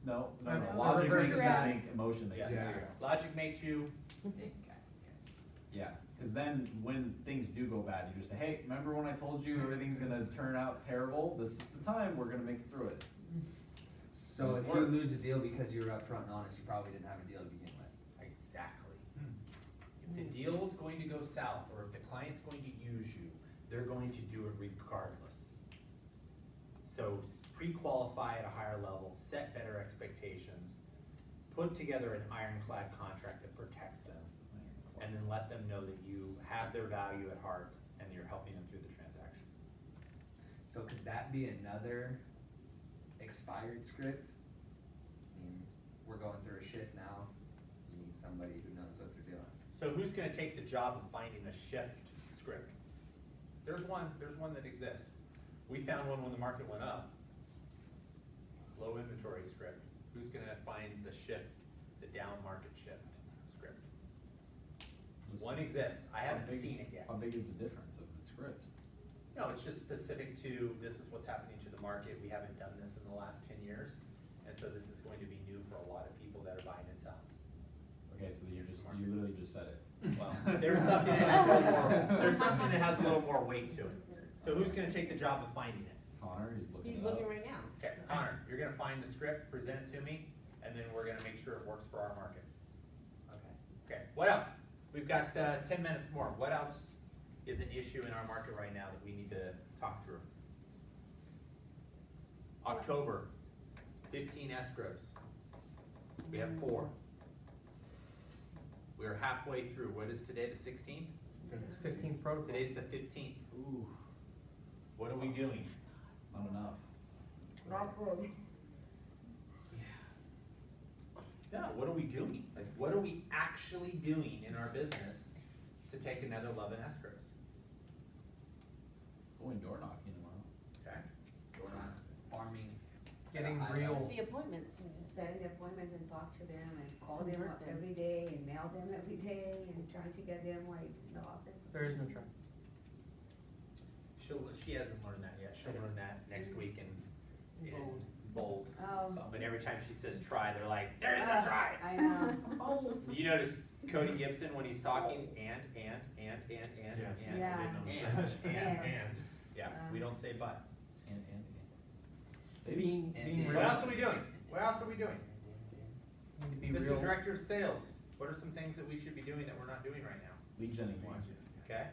No, That's the logic reverse makes of you that. think, emotion makes yes, you there you think. go. Logic makes you, Yeah, cause then when things do go bad, you just say, hey, remember when I told you everything's gonna turn out terrible? This is the time, we're gonna make it through it. So if It's you worked. lose a deal because you're upfront and honest, you probably didn't have a deal to begin with. exactly. If the deal's going to go south, or if the client's going to use you, they're going to do it regardless. So pre-qualify at a higher level, set better expectations, put together an ironclad contract that protects them, and then let them know that you have their value at heart and you're helping them through the transaction. So could that be another expired script? I mean, we're going through a shift now, you need somebody who knows what they're doing. So who's gonna take the job of finding a shift script? There's one that exists. We found one when the market went up. Low inventory script. Who's gonna find the shift, the down market shift script? One exists, I haven't seen it yet. How big is the difference of the script? No, it's just specific to, this is what's happening to the market, we haven't done this in the last 10 years, and so this is going to be new for a lot of people that are buying and selling. Okay, so you literally just said it. Well, there's something that has a little more, there's something that has a little more weight to it. So who's gonna take the job of finding it? Connor is looking He's it up. looking right now. Okay, Connor, you're gonna find the script, present it to me, and then we're gonna make sure it works for our market. Okay. Okay, what else? we've got, 10 minutes more. What else is an issue in our market right now that we need to talk through? October, 15 escrows. We have 4. We're halfway through. What is today, the 16th? It's 15th protocol. Today's the 15th. Ooh, What are we doing? not enough. Not good. Yeah, what are we doing? Like, what are we actually doing in our business to take another 11 escrows? Going door knocking tomorrow. Okay? We're not farming. Getting at a high real. level. The appointments. Set the appointments and talk to them and call them Convert up them. every day and mail them every day and trying to get them like in the office. There is no try. She hasn't learned that yet. She'll learn that next week in bold. But every time she says try, they're like, there is no try. I know. You notice Cody Gibson when he's talking, and. Yes. Yeah. And. Yeah, we don't say but. And. Being And- real. What else are we doing? What else are we doing? Need to be Mr. real. Director of Sales, what are some things that we should be doing that we're not doing right now? Lead genning more. Okay?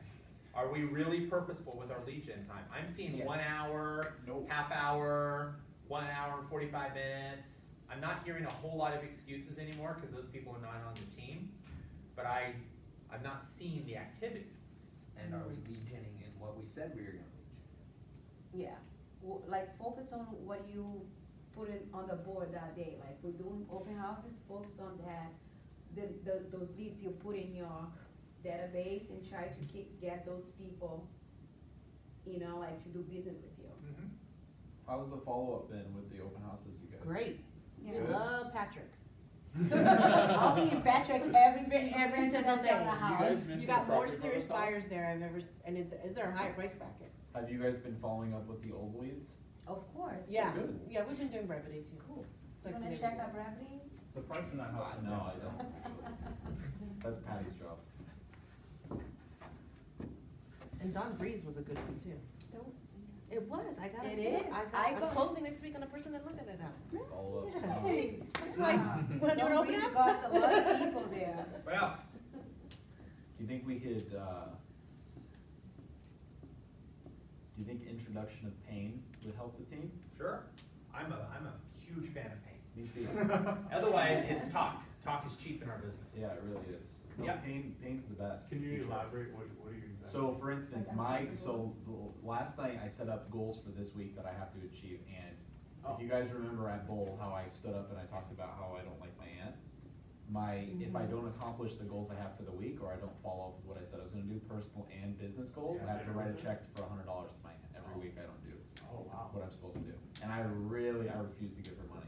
Are we really purposeful with our lead gen time? I'm seeing Yes. 1 hour, half hour, 1 hour and 45 minutes. I'm not hearing a whole lot of excuses anymore because those people are not on the team. But I'm not seeing the activity. And are we lead genning in what we said we were gonna lead gen? Yeah, like focus on what you put in on the board that day, like we're doing open houses, focus on that. Those leads you put in your database and try to get those people, you know, like to do business with you. How's the follow-up been with the open houses, you guys? Great. We Yeah. love Patrick. I'll be in Patrick every Every single single day. day. On the house. You got more serious buyers there I've ever, and it's their high price bracket. Have you guys been following up with the old leads? Of course. Yeah, Good. yeah, we've been doing brevity too. Cool. You wanna check our brevity? The price in that house. No, I don't. That's Patty's job. And Don Breeze was a good one too. Don't It was, I got It it. is. I'm closing next week on a person that looked at it house. Follow up. Yes. tomorrow. That's why, when you're open We've house. got a lot of people there. What else? Do you think we could, do you think introduction of pain would help the team? Sure. I'm a huge fan of pain. Me too. Otherwise, it's talk. Talk is cheap in our business. Yeah, it really is. No, Yeah. pain's the best. Can you elaborate, what are you exactly? So for instance, last night I set up goals for this week that I have to achieve, and if you guys remember at Bowl, how I stood up and I talked about how I don't like my aunt, if I don't accomplish the goals I have for the week, or I don't follow up with what I said I was gonna do, personal and business goals, I have to write a check for $100 to my aunt every week I don't do Oh, wow. what I'm supposed to do. And I refuse to give her money.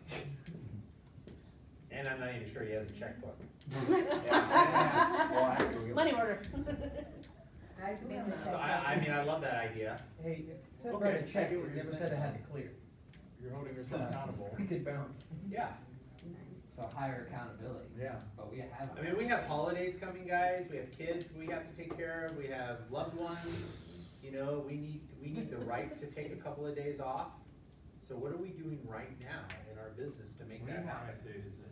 And I'm not even sure he has a checkbook. Well, I have to go get Money order. I do have a check. So I mean, I love that idea. Hey, it said Okay, write a I check, get it what you're never saying. said it had to clear. You're holding yourself accountable. We could bounce. Yeah. So higher accountability. Yeah. But we have. I mean, we have holidays coming, guys. We have kids we have to take care of. We have loved ones. You know, we need the right to take a couple of days off. So what are we doing right now in our business to make We that have happen? ISAs and,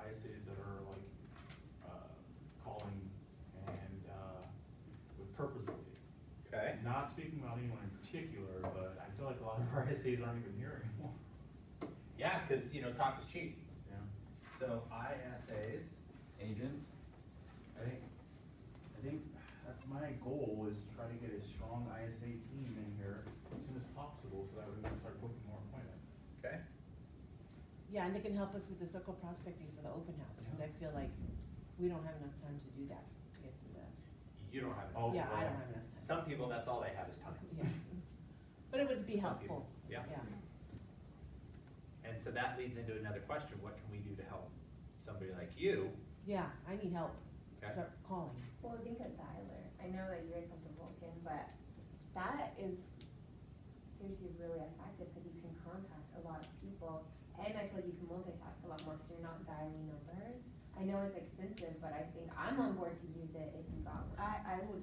ISAs that are like, calling and, with purposely. Okay. Not speaking about anyone in particular, but I feel like a lot of our ISAs aren't even here anymore. Yeah, because, you know, talk is cheap. Yeah. So ISAs. Agents? I think that's my goal, is to try to get a strong ISA team in here as soon as possible, so that we can start booking more appointments. Okay. Yeah, and they can help us with the circle prospecting for the open house, because I feel like we don't have enough time to do that, to get to that. You don't have. Oh, Yeah, I well. don't have enough time. Some people, that's all they have is time. Yeah. But it would be Some helpful. people, yeah. And so that leads into another question. What can we do to help somebody like you? Yeah, I need help. Okay. Start calling. Well, think of dialer. I know that you guys have the Vulcan, but that is seriously really effective because you can contact a lot of people, and I feel like you can multitask a lot more because you're not dialing numbers. I know it's expensive, but I think I'm on board to use it if you got one. I would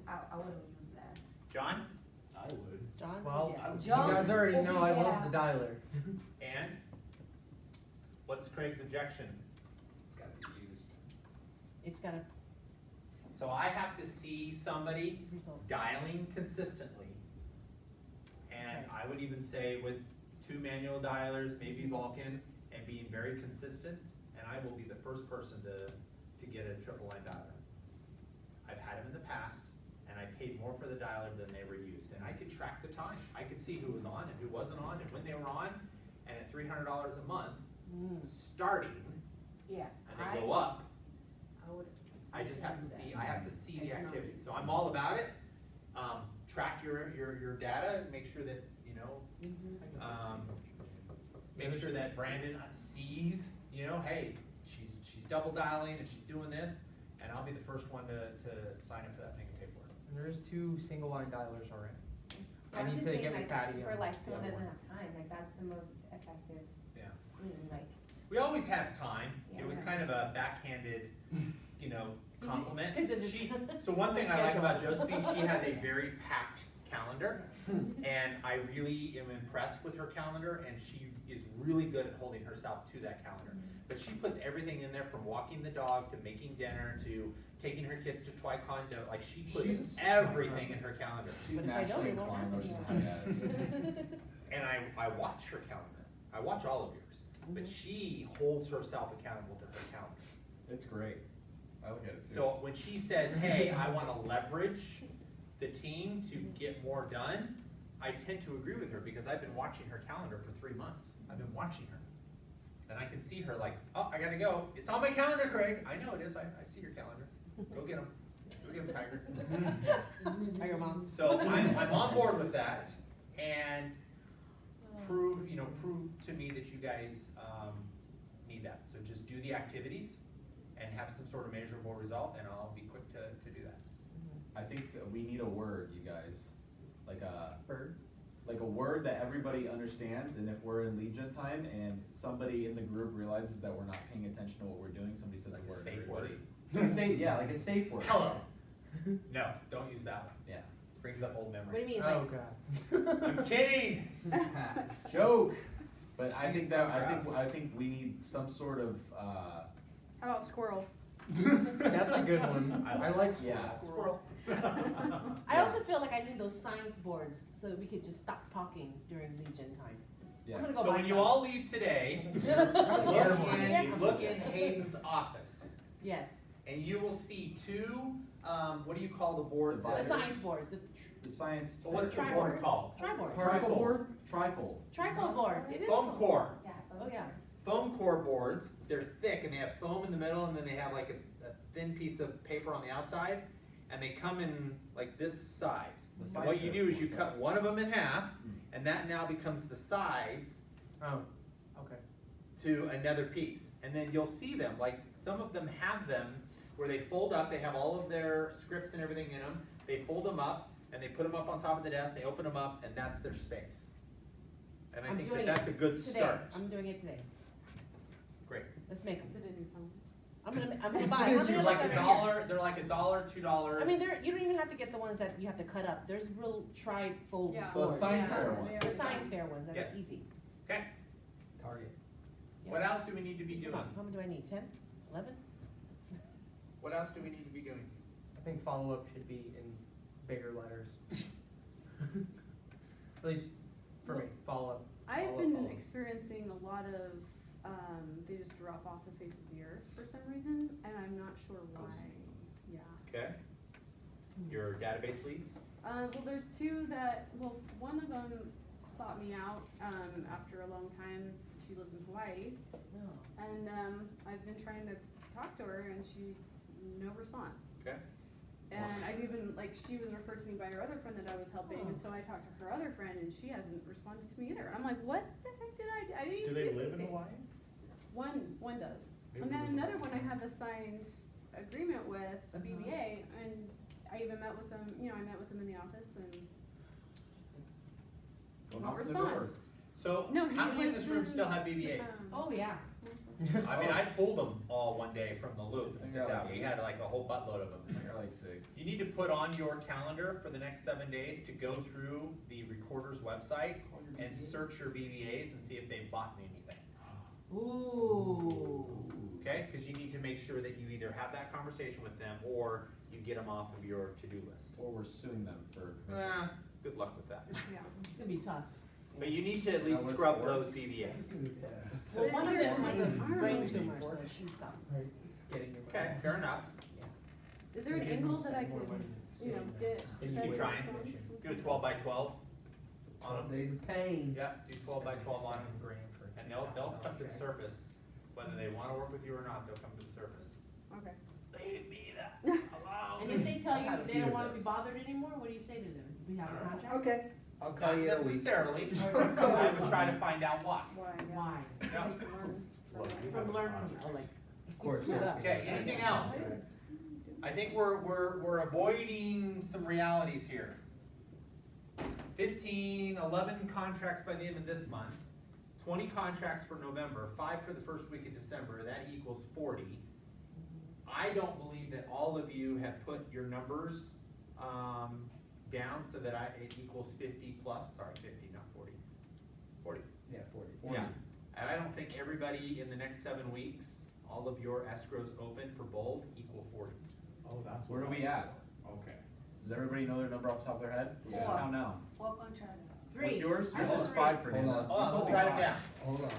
use that. John? I would. John Well, said yes. you guys already know I love Yeah. the dialer. And? What's Craig's objection? It's gotta be used. It's gotta, So I have to see somebody Results. dialing consistently. And I would even say with 2 manual dialers, maybe Vulcan, and being very consistent, and I will be the first person to get a triple line dialer. I've had them in the past, and I paid more for the dialer than they were used, and I could track the time. I could see who was on and who wasn't on, and when they were on, and at $300 a month, starting, Yeah. and they go up, I would. I just have to see, I have to see the It's not- activity. So I'm all about it. Track your data, and make sure that, you know, make sure that Brandon sees, you know, hey, she's double dialing and she's doing this, and I'll be the first one to sign up for that thing and pay for it. And there's 2 single line dialers already. I I'm need just to saying, get with like, Patty for on like the someone other doesn't one. have time, like that's the most effective Yeah. thing, like. We always have time. It was Yeah. kind of a backhanded, you know, compliment. 'Cause of She, the- so one thing I like schedule. about Josephine, she has a very packed calendar. And I really am impressed with her calendar, and she is really good at holding herself to that calendar. But she puts everything in there, from walking the dog to making dinner to taking her kids to Tricon, to, like, she puts She's- everything in her calendar. She's But if I don't, naturally it won't inclined, or happen. she's high as. And I watch her calendar. I watch all of yours. But she holds herself accountable to her calendar. It's great. I look at it too. So when she says, hey, I wanna leverage the team to get more done, I tend to agree with her, because I've been watching her calendar for 3 months. I've been watching her. And I can see her like, oh, I gotta go. It's on my calendar, Craig. I know it is. I see your calendar. Go get him. Go get him, Tiger. Tiger mom. So I'm on board with that, and prove to me that you guys, need that. So just do the activities and have some sort of measurable result, and I'll be quick to do that. I think that we need a word, you guys, like a Bird? word that everybody understands, and if we're in lead gen time and somebody in the group realizes that we're not paying attention to what we're doing, somebody says Like a a word. safe everybody- word. Yeah, like a safe word. Hello. No, don't use that one. Yeah. Brings up old What do memories. you mean, Oh, like, God. I'm kidding. Joke. But I think I think we need some sort of, How about squirrel? That's a good one. I like yeah. squirrel. I also feel like I need those science boards so that we could just stop talking during Legion time. Yeah. I'm gonna go So buy when you some. all leave today, look in Hayden's office, Yes, and you will see 2, what do you call the boards? The the that- science boards, the The science. So what's the Triboard. board called? triboard, Particle board? Trifold. trifold board, it is. Foam core. Yeah. Oh, yeah. Foam core boards, they're thick, and they have foam in the middle, and then they have like a thin piece of paper on the outside, and they come in like this size. The And sides what you are do is you okay. cut one of them in half, and that now becomes the sides Oh, okay. to another piece. And then you'll see them, like some of them have them where they fold up, they have all of their scripts and everything in them, they fold them up, and they put them up on top of the desk, they open them up, and that's their space. And I I'm think doing that that's a it good today. start. I'm doing it today. Great. Let's make them. Is it in your phone? I'm gonna buy. How many They're of like those a are dollar, they're like $1, $2. I mean, you don't even have to get the ones that you have to cut up. There's real trifold Yeah. The boards. science Yeah, fair they one. are. The science fair ones that Yes. are easy. Okay, Target. what else do we need to be doing? How many do I need? 10? 11? What else do we need to be doing? I think follow-up should be in bigger letters. At least for me, follow-up. I've Follow-up, been follow-up. experiencing a lot of, they just drop off the face of the earth for some reason, and I'm not sure why. Yeah. Okay. Your database leads? Well, there's 2 that, well, one of them sought me out, after a long time. She lives in Hawaii, No. and, I've been trying to talk to her, and no response. Okay. And I've even, like, she was referred to me by her other friend that I was helping, and so I talked to her other friend, and she hasn't responded to me either. I'm like, what the heck did I do? I didn't Do they do live in anything. Hawaii? One does. Maybe And then there's a- another one I have a signed agreement with, a BBA, and I even met with them, I met with them in the office, and Go Won't knock on the respond. door. So, No, he how many in lives this room in, still have BBAs? Oh, yeah. I mean, I pulled them all one day from the loop and I sent got out, like we 8. had like a whole buttload of them. You're like 6. You need to put on your calendar for the next 7 days to go through the recorder's website and search your BBAs and see if they've bought anything. Ooh. okay? Cause you need to make sure that you either have that conversation with them, or you get them off of your to-do list. Or we're suing them for commission. Good luck with that. Yeah. It's gonna be tough. But you need to at least That was scrub for- those DVAs. Well, one of them has a Alright. brain tumor, so she's done. Getting your. Okay, fair enough. Is there an angle that I could, you know, get? And set keep this trying. from? Do a 12 by 12 on them. Days of pain. Yeah, do 12 by 12 on them. And they'll come to the surface, whether they wanna work with you or not, they'll come to the surface. Okay. Leave me that alone. And if they tell you I've had a they few don't of wanna be those. bothered anymore, what do you say to them? We have a contract? Okay, I'll call Not you in a week. necessarily, I would try to find out why. Why, yeah. Why? So Yeah. you can learn from Look, it. you From learn from, oh, like. Of course, screwed yes. up. Okay, anything else? I think we're avoiding some realities here. 11 contracts by the end of this month, 20 contracts for November, 5 for the first week of December, that equals 40. I don't believe that all of you have put your numbers, down so that it equals 50 plus, sorry, 50, not 40. 40. Yeah, 40. Yeah, and I don't think everybody in the next 7 weeks, all of your escrows open for bold equal 40. Oh, that's. Where what do we that at? was. Okay. Does everybody know their number off the top of their head? Four. Count now. What contract? What's Three. yours? I Yours said was three. 5 for Hold Nana. on. Hold on, You let's told me write 5. it down. Hold on.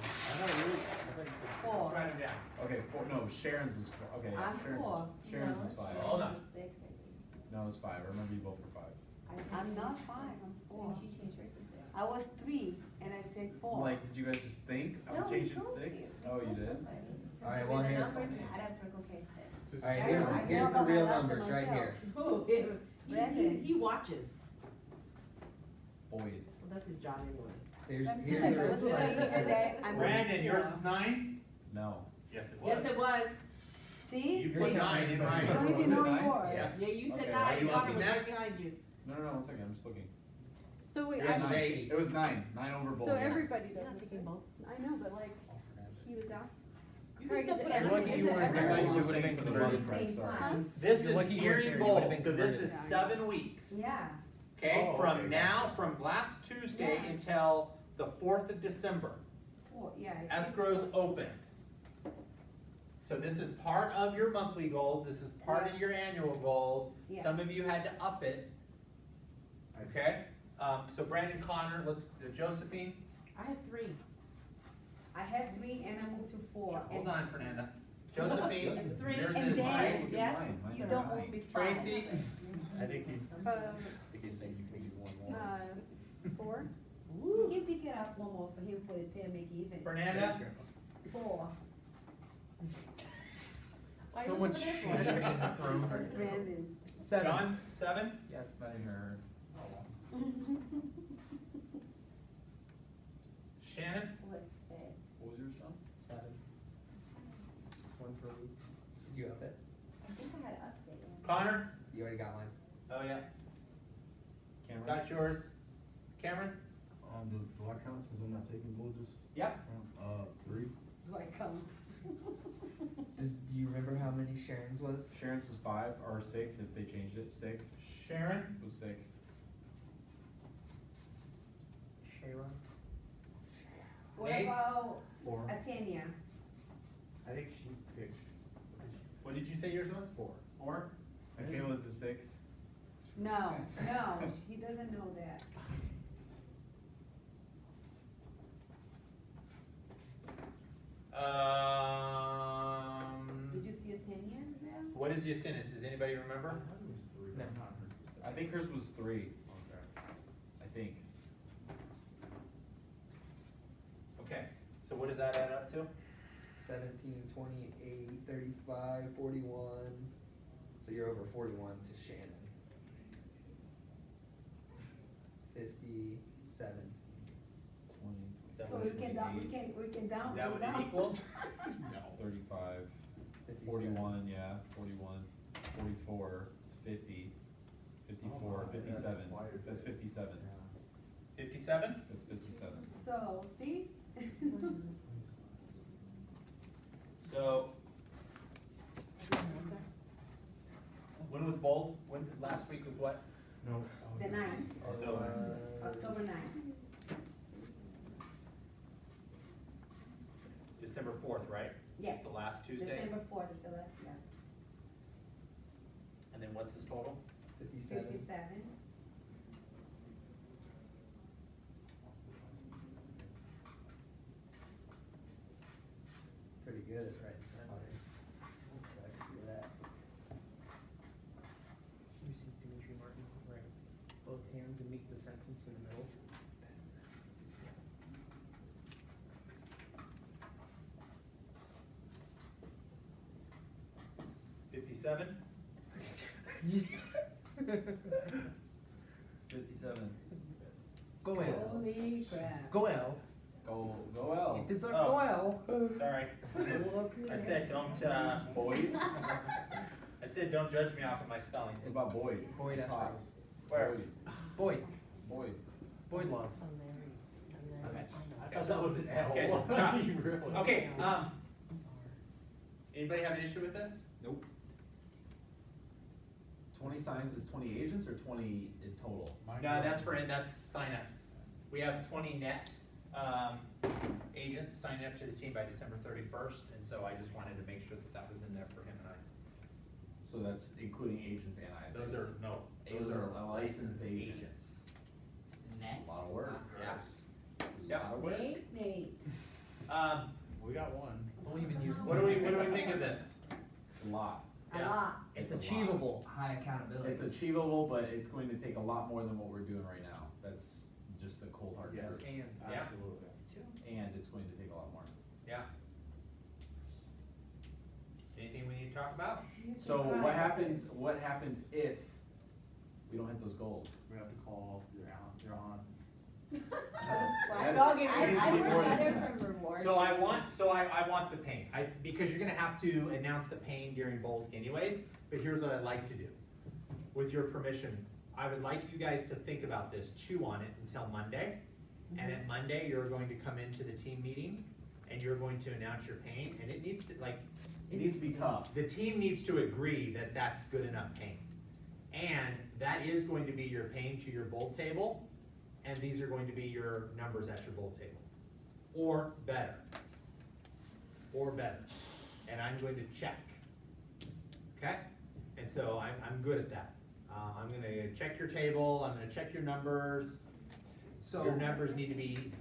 Four. Let's write it down. Okay, no, Sharon's was 4, okay, yeah, I'm Sharon's four. was, Sharon's was 5. Hold on. 6, I think. No, it was 5, I remember you both were 5. I'm not five, I'm four. And she changed hers to 6. I was three, and I said four. Like, did you guys just think I No, would we change it to told 6? you. Oh, you did? Alright, With well, the here. numbers add up, Circle K 6. Alright, I here's, know, I here's know the about real my life numbers right here. Who? He watches. Boyd. Well, that's his job anyway. Here's, I'm here's saying, the I was real saying numbers. today, I'm. Brandon, yours is 9? No. Yes, it was. Yes, it was. See? You put 9 in You mine. don't even know Was it yours. Yes. Yeah, you said Okay, nine, are you your daughter upping was that? right behind you. No, 1 second, I'm just looking. So wait, Yours It is was 9. 8. It was 9, 9 over Boyd. So everybody You're does not this, taking right? both. I know, but like, he was asking. You Craig, can still is put it other every- kids is it in every- there. You would've been converted. Right, sorry. This You're is lucky you weren't gearing there, you would've bold, been so this converted. is 7 weeks. Yeah. Okay, Oh, from okay, now, from last Tuesday Yeah. until the 4th of December, Four, yeah. I said escrow's four. open. So this is part of your monthly goals, this is part of Yeah. your annual goals. Yeah. Some of you had to up it, I see. okay? So Brandon Connor, Josephine, I have 3. I had three and I moved to four. hold on, Fernanda. Josephine, Three. yours And is then, nine. yes, Mine. Mine's you at don't 9. move before. Tracy, I think he's, Uh, saying you can use one more. 4. You can pick it up one more for him for the 10, make it even. Fernanda, Four. Why So you much looking shit at in that the throne. That's Brandon. 7. John, 7? Yes. Not even her. Shannon, Was 6. What was yours, John? 7. 1 per week. Did you up it? I think I had to update it. Connor, You already got mine. oh yeah, Cameron? got yours. Cameron? Do I count since I'm not taking gold this? Yep. 3. Do I count? Do you remember how many Sharon's was? Sharon's was 5 or 6 if they changed it. 6 Sharon? was 6. Sharon. What Nate? about 4. Atenia? I think she picked. What did you say yours was? 4. 4? Michaela's a 6. No, no, he doesn't know that. Did you see Atenia there? What is Yacinis? Does anybody I remember? thought it was 3, but I'm not 100%. I think hers was 3. Okay. I think. Okay, so what does that add up to? 17, 20, 80, 35, 41. So you're over 41 to Shannon. 57. 20, So we can down, we can down, Is that go what down. it equals? No. 35, 57. 41, yeah, 41, 44, 50, 54, Oh, yeah, 57. that's quite a That's bit. 57. 57? That's 57. So, see? So, when was bold? When, last week was what? No. The 9th, So, October 9th. December 4th, right? Yes. The last last Tuesday. December fourth is the last, yeah. And then what's his total? 57. 57. Pretty good at writing sentences. I can do that. You see Dimitri Martin, right? Both hands and meet the sentence in the middle. That's 57? 57. Go El. Holy crap. Go El. Go L. It is a Oh. go El. Sorry. I said don't, Boyd? I said don't judge me off of my spelling. What about Boyd? Boyd Cox. Where? Boyd. Boyd. Boyd laws. Oh, Larry. Okay. I thought that was an L. Okay, so top. You really- Okay, anybody have an issue with this? Nope. 20 signs is 20 agents or 20 in total? No, that's signups. We have 20 net, agents signing up to the team by December 31st, and so I just wanted to make sure that that was in there for him and I. So that's including agents and ISAs? Those are, no, Those are licensed agents. Net. A lot of work. Yeah. A Yep. lot of work. Nate. We got one. Don't even use. What do we think of this? A lot. A Yeah. lot. It's a lot. achievable. High accountability. It's achievable, but it's going to take a lot more than what we're doing right now. That's just the cold hard Yes. truth. And Yeah. Absolutely. And it's going to take a lot more. Yeah. Anything we need to talk about? So what happens if we don't hit those goals? We have to call your on. I That's- would that needs to be more than rather that. from reward. So I want the pain, because you're gonna have to announce the pain during Bolt anyways, but here's what I'd like to do. With your permission, I would like you guys to think about this, chew on it until Monday. And at Monday, you're going to come into the team meeting and you're going to announce your pain, and it needs to, like, It needs to be tough. the team needs to agree that that's good enough pain. And that is going to be your pain to your Bolt table, and these are going to be your numbers at your Bolt table. Or better. Or better. And I'm going to check. Okay? And so I'm good at that. I'm gonna check your table, I'm gonna check your numbers. So, Your numbers need to be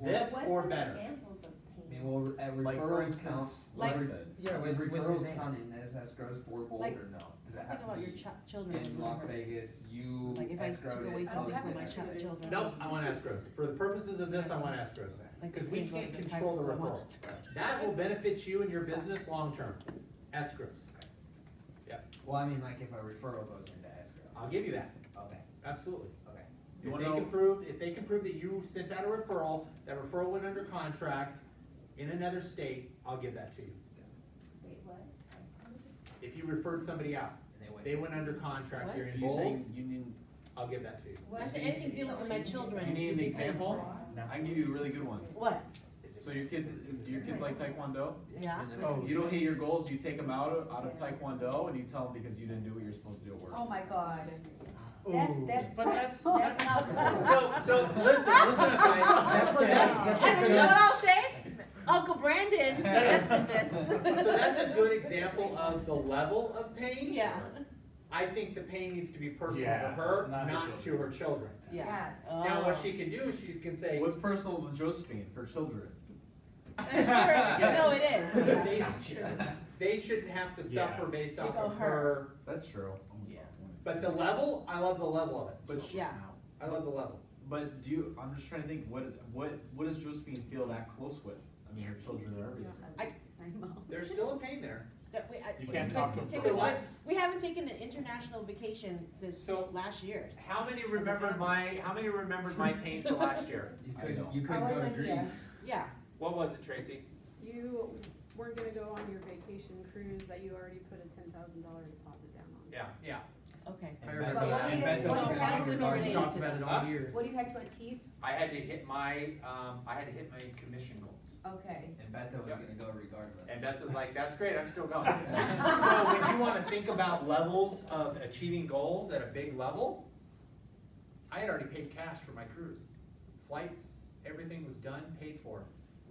this What's or some better. examples of I pain? mean, well, at Like for referrals instance, count, like I was said, yeah, was with referrals his name. counted as escrows for Bolt Like, or no? Does it Think have to about your be children. in Las Vegas, you Like if I took escrowed away it, something public from my escrowed it? children. Nope, I want escrows. For the purposes of this, I want escrows. Like Because the we kids can't like the control the types of referrals. That will benefit you and your business long-term. Escrows. Yep, Well, I mean, like if a referral goes into escrow. I'll give you that. Okay, Absolutely. okay. You If wanna they know- can prove that you sent out a referral, that referral went under contract in another state, I'll give that to you. Wait, what? If you referred somebody out, And they went under contract What? during Are you Bolt, saying you need, I'll give that to you. I said anything dealing with my children. you need an example? No. I can give you a really good one. What? So your kids like Taekwondo? Yeah? Oh, You don't hit your goals, you take them out of Taekwondo and you tell them because you didn't do what you're supposed to do at work. Oh my God. Ooh. That's not good. So listen, guys. That's And you know what I'll say? Uncle Brandon suggested this. So that's a good example of the level of pain. Yeah. I think the pain needs to be personal to Yeah, her, not her not to children. her children. Yeah. Yes. Now, what Oh. she can do is she can say. What's personal to Josephine, her children? That's true. No, it is. They shouldn't have to Yeah. suffer based They off go of her. her, That's true. Yeah. but the level, I love the level of it. But Yeah. I love the level. But I'm just trying to think, what does Josephine feel that close with? I mean, her children are everything. There's still a pain there. That we, You can't talk to them take for a- a while. We haven't taken an international vacation since So- last year. How many remembered my pain for last year? You I couldn't, know. you couldn't I go to wasn't here. Greece. Yeah. What was it, Tracy? You weren't gonna go on your vacation cruise that you already put a $10,000 deposit down on. Yeah. Okay. I And remember Bento- that. and But Bento what was do you gonna have go to regardless. do? We talked about it all Huh? year. What do you have to achieve? I had to hit my commission goals. Okay. And Bento was Yep. gonna go regardless. And Beth was like, that's great, I'm still going. So when you wanna think about levels of achieving goals at a big level, I had already paid cash for my cruise. Flights, everything was done, paid for.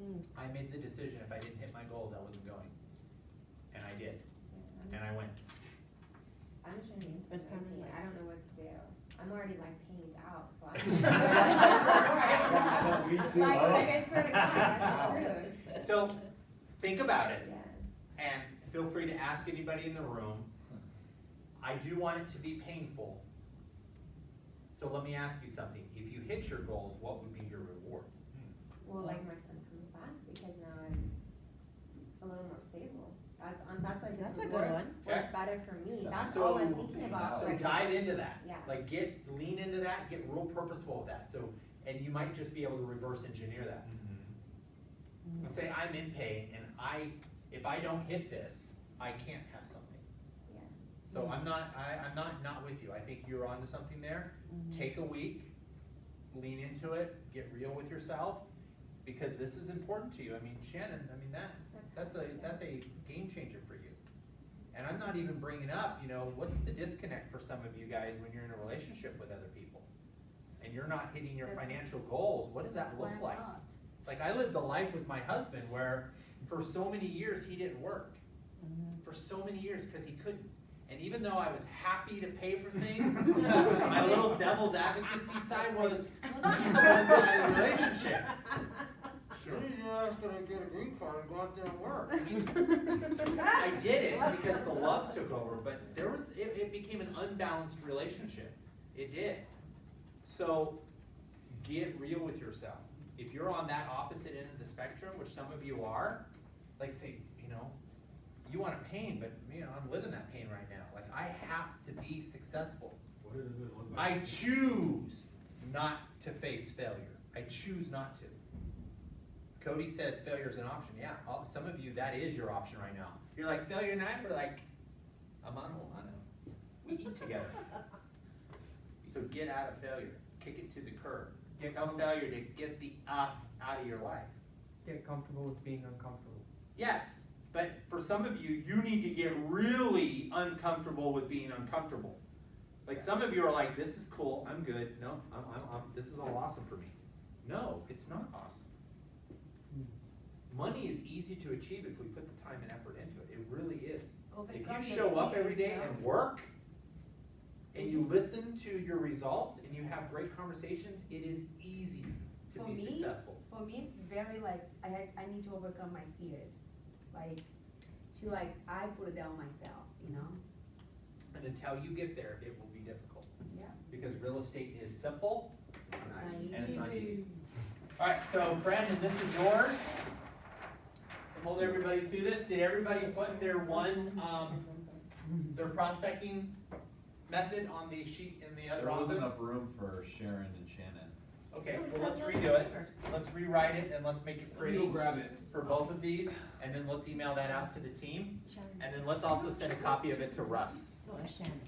Mm. I made the decision if I didn't hit my goals, I wasn't going. And I did, and I went. I'm just trying to It's answer kinda everything. like- I don't know what to do. I'm already like paid out, so I'm. Me too, Like, huh? I swear to God, that's rude. So, think about it, Yeah. and feel free to ask anybody in the room. I do want it to be painful. So let me ask you something. If you hit your goals, what would be your reward? Well, like my son comes back because now I'm a little more stable. That's why That's this a good reward one. works better for me. So- That's So- all I'm thinking about So right now. dive into that. Yeah. Like lean into that, get real purposeful with that. So, and you might just be able to reverse engineer that. And say, I'm in pain and if I don't hit this, I can't have something. Yeah. So I'm not with you. I think you're onto something there. Take a week, lean into it, get real with yourself, because this is important to you. I mean, Shannon, that's a game changer for you. And I'm not even bringing up, what's the disconnect for some of you guys when you're in a relationship with other people? And you're not hitting your That's- financial goals, what does that That's why look I'm like? not. Like, I lived a life with my husband where for so many years he didn't work. For so many years, because he couldn't. And even though I was happy to pay for things, my little devil's advocacy side was, this is a one-sided relationship. You're just gonna get a green card and go out there and work. I mean, I did it because the love took over, but it became an unbalanced relationship. It did. So, get real with yourself. If you're on that opposite end of the spectrum, which some of you are, like say, you want a pain, but I'm living that pain right now. Like, I have to be successful. What does it look like? I choose not to face failure. I choose not to. Cody says failure is an option. Yeah, some of you, that is your option right now. You're like, failure night? We're like, I'm on. We eat together. So get out of failure. Kick it to the curb. Tell failure to get the out of your life. Get comfortable with being uncomfortable. Yes, but for some of you, you need to get really uncomfortable with being uncomfortable. Like some of you are like, this is cool, I'm good. No, this is all awesome for me. No, it's not awesome. Money is easy to achieve if we put the time and effort into it. It really is. Overcome If you the show up fears, every day yeah. and work, and you listen to your results, and you have great conversations, it is easy to For be me, successful. For me, it's very like, I need to overcome my fears. I put it down myself, And until you get there, it will be difficult. Yeah. Because real estate is simple, and it's not easy. Easy. All right, so Brandon, this is yours. Hold everybody to this. Did everybody put their their prospecting method on the sheet in the other There wasn't office? enough room for Sharon and Shannon. Okay, well, let's redo it. Let's rewrite it and let's make it pretty. Go grab it. For both of these, and then let's email that out to the team. And then let's also send a copy of it to Russ. Oh, Shannon.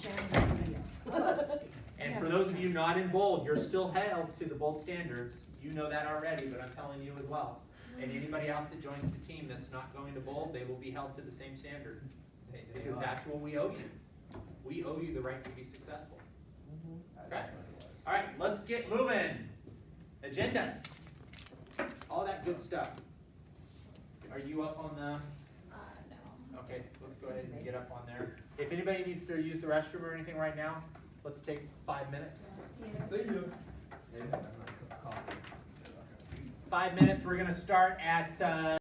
Shannon, yes. And for those of you not in bold, you're still held to the bold standards. You know that already, but I'm telling you as well. And anybody else that joins the team that's not going to bold, they will be held to the same standard. Because that's what we owe you. We owe you the right to be successful. Okay? All right, let's get moving. Agendas. All that good stuff. Are you up on the? No. Okay, let's go ahead and get up on there. If anybody needs to use the restroom or anything right now, let's take 5 minutes. See you. Maybe I'm not coffee. 5 minutes, we're gonna start at,